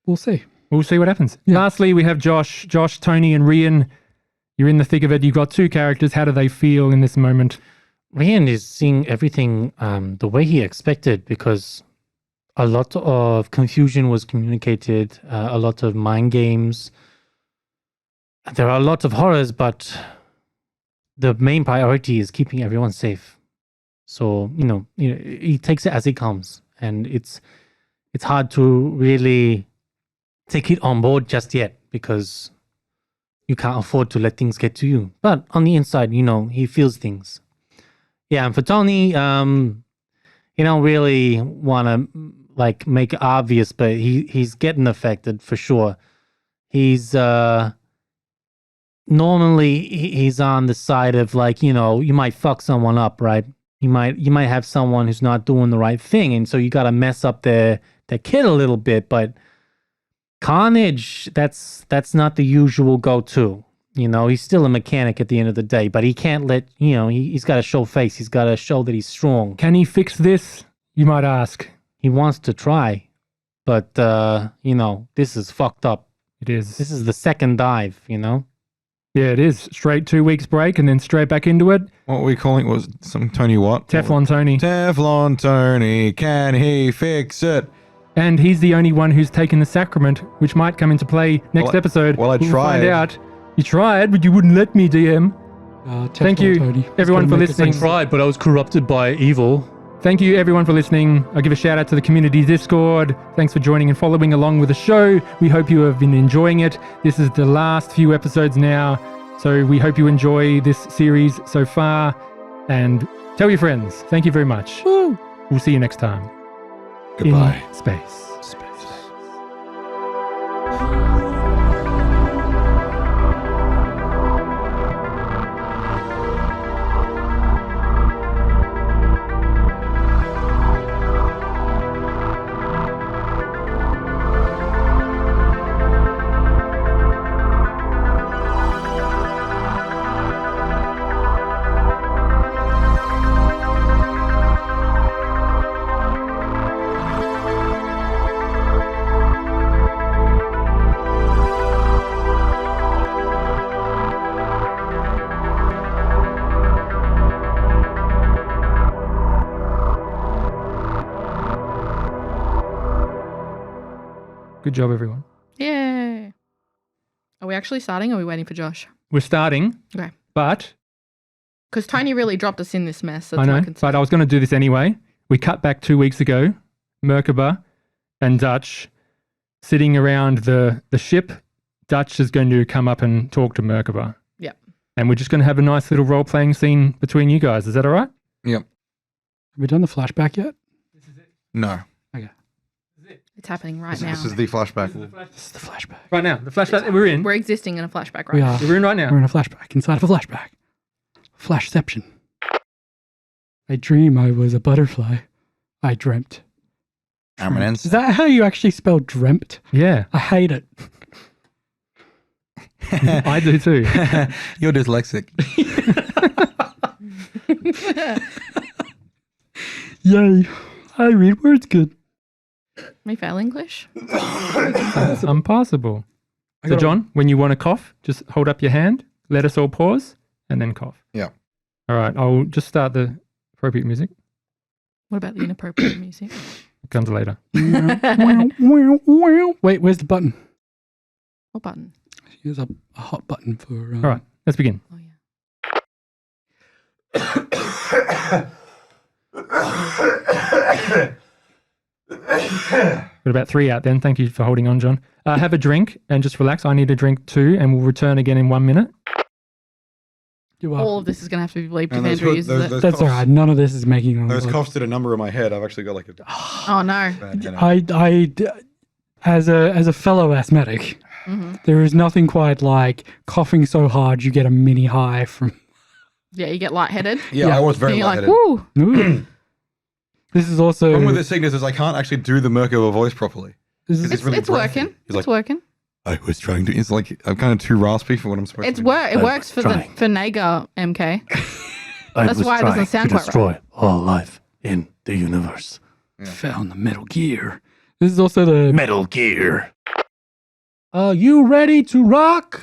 We'll see. We'll see what happens. Yeah. Lastly, we have Josh, Tony, and Rian. You're in the thick of it. You've got 2 characters. How do they feel in this moment? Rian is seeing everything the way he expected because a lot of confusion was communicated, a lot of mind games. There are a lot of horrors, but the main priority is keeping everyone safe. So, he takes it as it comes, and it's hard to really take it on board just yet because you can't afford to let things get to you. But on the inside, he feels things. Yeah, and for Tony, you don't really want to make it obvious, but he's getting affected for sure. He's normally he's on the side of you might fuck someone up, right? You might have someone who's not doing the right thing, and so you got to mess up their kid a little bit. But carnage, that's not the usual go-to. He's still a mechanic at the end of the day, but he can't let, he's got to show face. He's got to show that he's strong. Can he fix this? You might ask. He wants to try, but, this is fucked up. It is. This is the second dive, Yeah, it is. Straight 2 weeks break and then straight back into it. What were we calling it? Was some Tony what? Teflon Tony. Teflon Tony, can he fix it? And he's the only one who's taken the sacrament, which might come into play next episode. well, I We'll tried. find out. You tried, but you wouldn't let me, DM. Thank you, Tony. everyone, He's for gonna make us listening. tried, but I was corrupted by evil. Thank you, everyone, for listening. I'll give a shout out to the community Discord. Thanks for joining and following along with the show. We hope you have been enjoying it. This is the last few episodes now, so we hope you enjoy this series so far. And tell your friends. Thank you very much. Woo. We'll see you next time. Goodbye. In space. Space. Good job, everyone. Yay. Are we actually starting or are we waiting for Josh? We're starting. Okay. But Because Tony really dropped us in this mess. That's I know. my concern. But I was going to do this anyway. We cut back 2 weeks ago. Merkaba and Dutch sitting around the ship. Dutch is going to come up and talk to Merkaba. Yep. And we're just going to have a nice little role-playing scene between you guys. Is that all right? Yep. Have we done the flashback yet? No. Okay. It's happening right now. This is the flashback. This is the flashback. Right now. The flashback that we're in. We're existing in a flashback right We now. are. We're in right now. We're in a flashback. Inside of a flashback. Flashception. I dream I was a butterfly. I dreamt. Eminence. Is that how you actually spell dreamt? Yeah. I hate it. I do too. You're dyslexic. Yay. I read words good. Me fail English? That's impossible. I So, gotta- John, when you want to cough, just hold up your hand, let us all pause, and then cough. Yeah. All right. I'll just start the appropriate music. What about the inappropriate music? It comes later. Wait, where's the button? What button? Here's a hot button for. All right. Let's begin. Oh, yeah. Got about 3 out then. Thank you for holding on, John. Have a drink and just relax. I need a drink too, and we'll return again in 1 minute. You are. All of this is going to have to be bleeped if And those Andrew hoo- uses those- it. those- That's all right. None of this is making it. Those coughs did a number in my head. I've actually got like a Oh, no. bad headache. As a fellow asthmatic, there is nothing quite like coughing so hard you get a mini high from. Yeah, you get lightheaded. Yeah, I was very And you're like, lightheaded. woo. Ooh. This is also. Problem with this sickness is I can't actually do the Merkaba voice properly. This is, It's really It's breathy. working. He's It's like, working. I was trying to. It's like I'm kind of too raspy for what I'm supposed It's to do. It works for trying. for Naga MK. I That's was why it doesn't trying sound to quite right. destroy all life in the universe. found the Metal Gear. This is also the. Metal Gear. Are you ready to rock?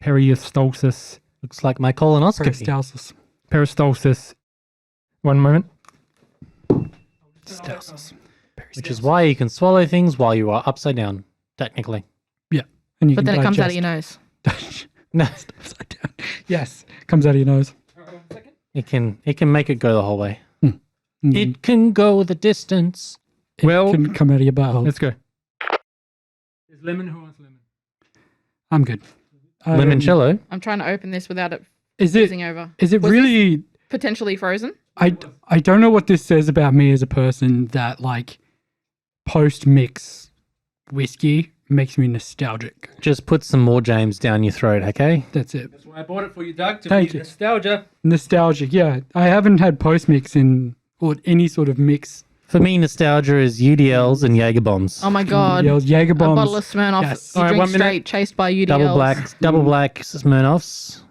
Peristalsis. Looks like my colonoscopy. Peristalsis. Peristalsis. 1 moment. Peristalsis. Which is why you can swallow things while you are upside down, technically. And you But can then it comes out of your digest. nose. No, Upside down. Yes, comes out of your nose. it can make it go the whole way. Mm. It can go the distance. It Well, can come out of your butthole. Let's go. Is lemon? Who wants lemon? I'm good. Limoncello. I'm trying to open this without it Is it? fizzing over. Is it Was really? Potentially frozen? I don't know what this says about me as a person that like post mix whiskey makes me nostalgic. Just put some more James down your throat, okay? That's it. That's why I bought it for you, Doug. To Thank be you. nostalgia. Nostalgic. Yeah, I haven't had post mix in or any sort of mix. For me, nostalgia is UDLs and Jaeger bombs. Oh my god. Yells Jaeger A bombs. bottle of Smirnoff. Yes. You All right, drink 1 minute. straight, chased by UDLs. double black Smirnoffs.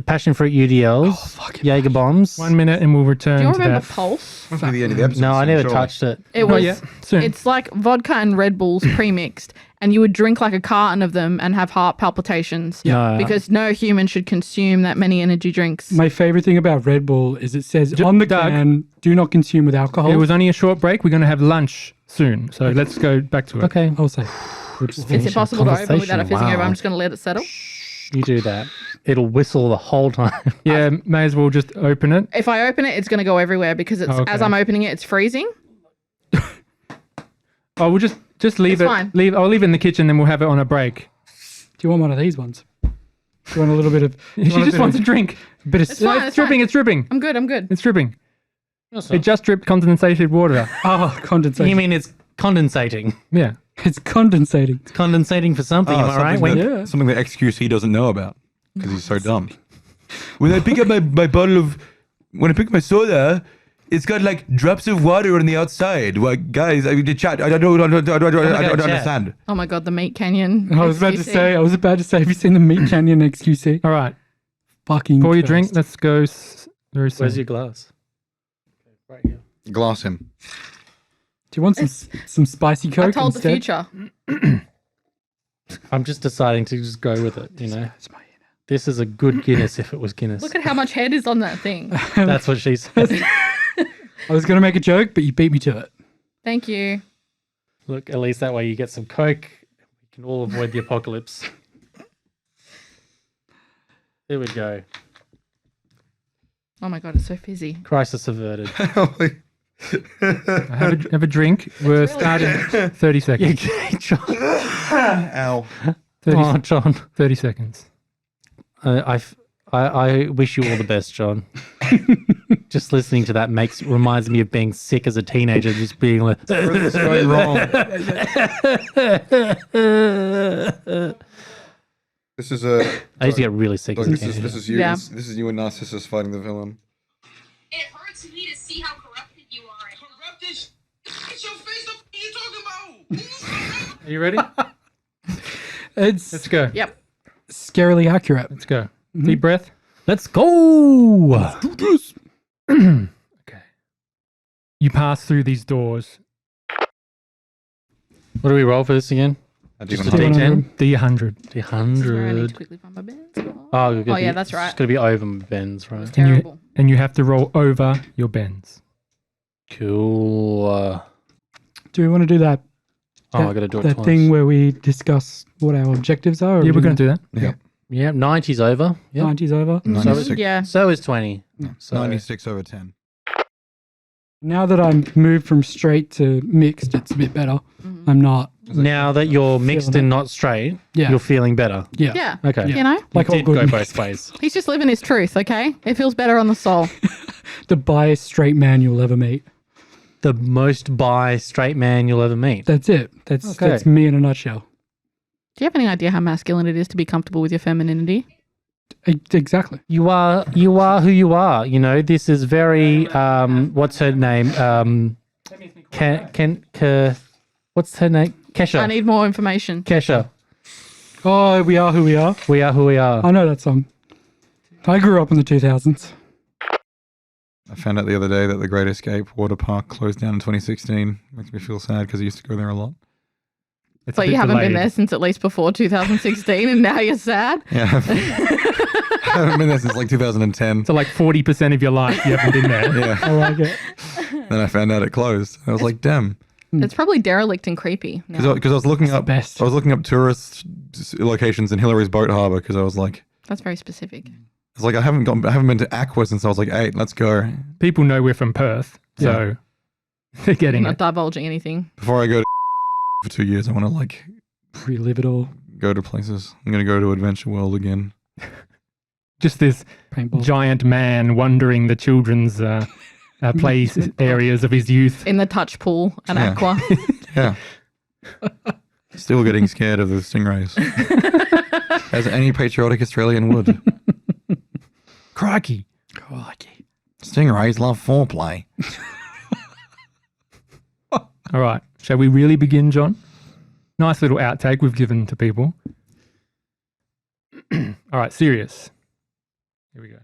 Passion fruit UDLs. Oh, fucking Jaeger bombs. 1 minute and we'll return Do you to remember that. Pulse? Must be the end of the episode. No, I soon, never surely. touched it. It Not was. yet. Soon. It's like vodka and Red Bulls pre-mixed, and you would drink like a carton of them and have heart palpitations. No. Because no human should consume that many energy drinks. My favorite thing about Red Bull is it says on the Doug. can, "Do not consume with alcohol." It was only a short break. We're going to have lunch soon. So let's go back to it. Okay. I'll say. It's impossible to open without it fizzing over. I'm Wow. just going to let it settle. You do that. It'll whistle the whole time. Yeah, may as well just open it. If I open it, it's going to go everywhere because it's Okay. as I'm opening it, it's freezing. Oh, we'll just leave It's it. fine. I'll leave it in the kitchen, then we'll have it on a break. Do you want one of these ones? Do you want a little bit of? She just wants a drink. a bit of. It's fine. It's dripping. It's dripping. I'm good. I'm good. It's dripping. It just dripped condensated water. Oh, condensation. You mean it's condensating? Yeah. It's condensating. It's condensating for something, am I right? something, Wink? that, something that XQC doesn't know about because he's so dumb. When I pick up my bottle of, when I pick my soda, it's got like drops of water on the outside. Well, guys, the chat, I don't understand. Oh my god, the Meat Canyon. I was about to XQC. say. Have you seen the Meat Canyon XQC? All right. Fucking. Before you cursed. drink, let's go very soon. Where's your glass? Right here. Glass him. Do you want some spicy coke I told the instead? future. I'm just deciding to just go with it, you know? That's my This is a good Guinness if it was Guinness. Look at how much head is on that thing. That's what she said. I was going to make a joke, but you beat me to it. Thank you. Look, at least that way you get some Coke. We can all avoid the apocalypse. There we go. Oh my god, it's so fizzy. Crisis averted. Have a drink. We're starting 30 seconds. John. Ow. 30, Oh, John. 30 seconds. I wish you all the best, John. Just listening to that reminds me of being sick as a teenager, just being like, It's going wrong. This is a. I used to get really sick as a This teenager. is you. Yeah. This is you and Narcissus fighting the villain. It hurts me to see how corrupted you are. Corrupted? Get your face up! What are you talking about? Are you ready? It's Let's go. Yep. scarily accurate. Let's go. Deep breath. Let's go! Okay. You pass through these doors. What do we roll for this again? Just a D10? D100. This is where I need to D100. quickly find my beds. Oh, yeah, that's right. It's going to be over my bends, right? Terrible. And you have to roll over your bends. Cool. Do we want to do that? I got to do it That twice. thing where we discuss what our objectives are? Yeah, we're going to do that. Yeah. Yeah, 90's over. Yeah. 90's over. 96, Yeah. So is 20. So 96 over 10. Now that I'm moved from straight to mixed, it's a bit better. Mm-hmm. I'm not. now that you're mixed Feeling and not straight, Yeah. you're feeling better. Yeah. Yeah. Okay. You know, Like You all did go good. both ways. he's just living his truth, okay? It feels better on the soul. The biased straight man you'll ever meet. The most bi straight man you'll ever meet. That's it. That's me in a nutshell. Do you have any idea how masculine it is to be comfortable with your femininity? Exactly. You are who you are. You know, this is very what's her name? What's her name? Kesha. I need more information. Kesha. Oh, we are who we are. We are who we are. I know that song. I grew up in the 2000s. I found out the other day that the Great Escape water park closed down in 2016. Makes me feel sad because I used to go there a lot. It's So a you bit haven't been delayed. there since at least before 2016 and now you're sad? Yeah. I haven't been there since like 2010. So like 40% of your life you haven't been there. Yeah. I like it. Then I found out it closed. I was like, damn. It's probably derelict and creepy. now. Because I was looking up, best. I was looking up tourist locations in Hillary's Boat Harbor because I was like, That's very specific. I haven't been to Aqua since I was like 8. Let's go. People know we're from Perth, so they're getting Not it. divulging anything. Before I go to for 2 years, I want to like Relive it all. go to places. I'm gonna go to Adventure World again. Just this Paintball. giant man wandering the children's play areas of his youth. In the touch pool and Yeah. aqua. Yeah. Still getting scared of the stingrays, as any patriotic Australian would. Crikey. Stingrays love foreplay. All right. Shall we really begin, John? Nice little outtake we've given to people. All right, serious. Here we go.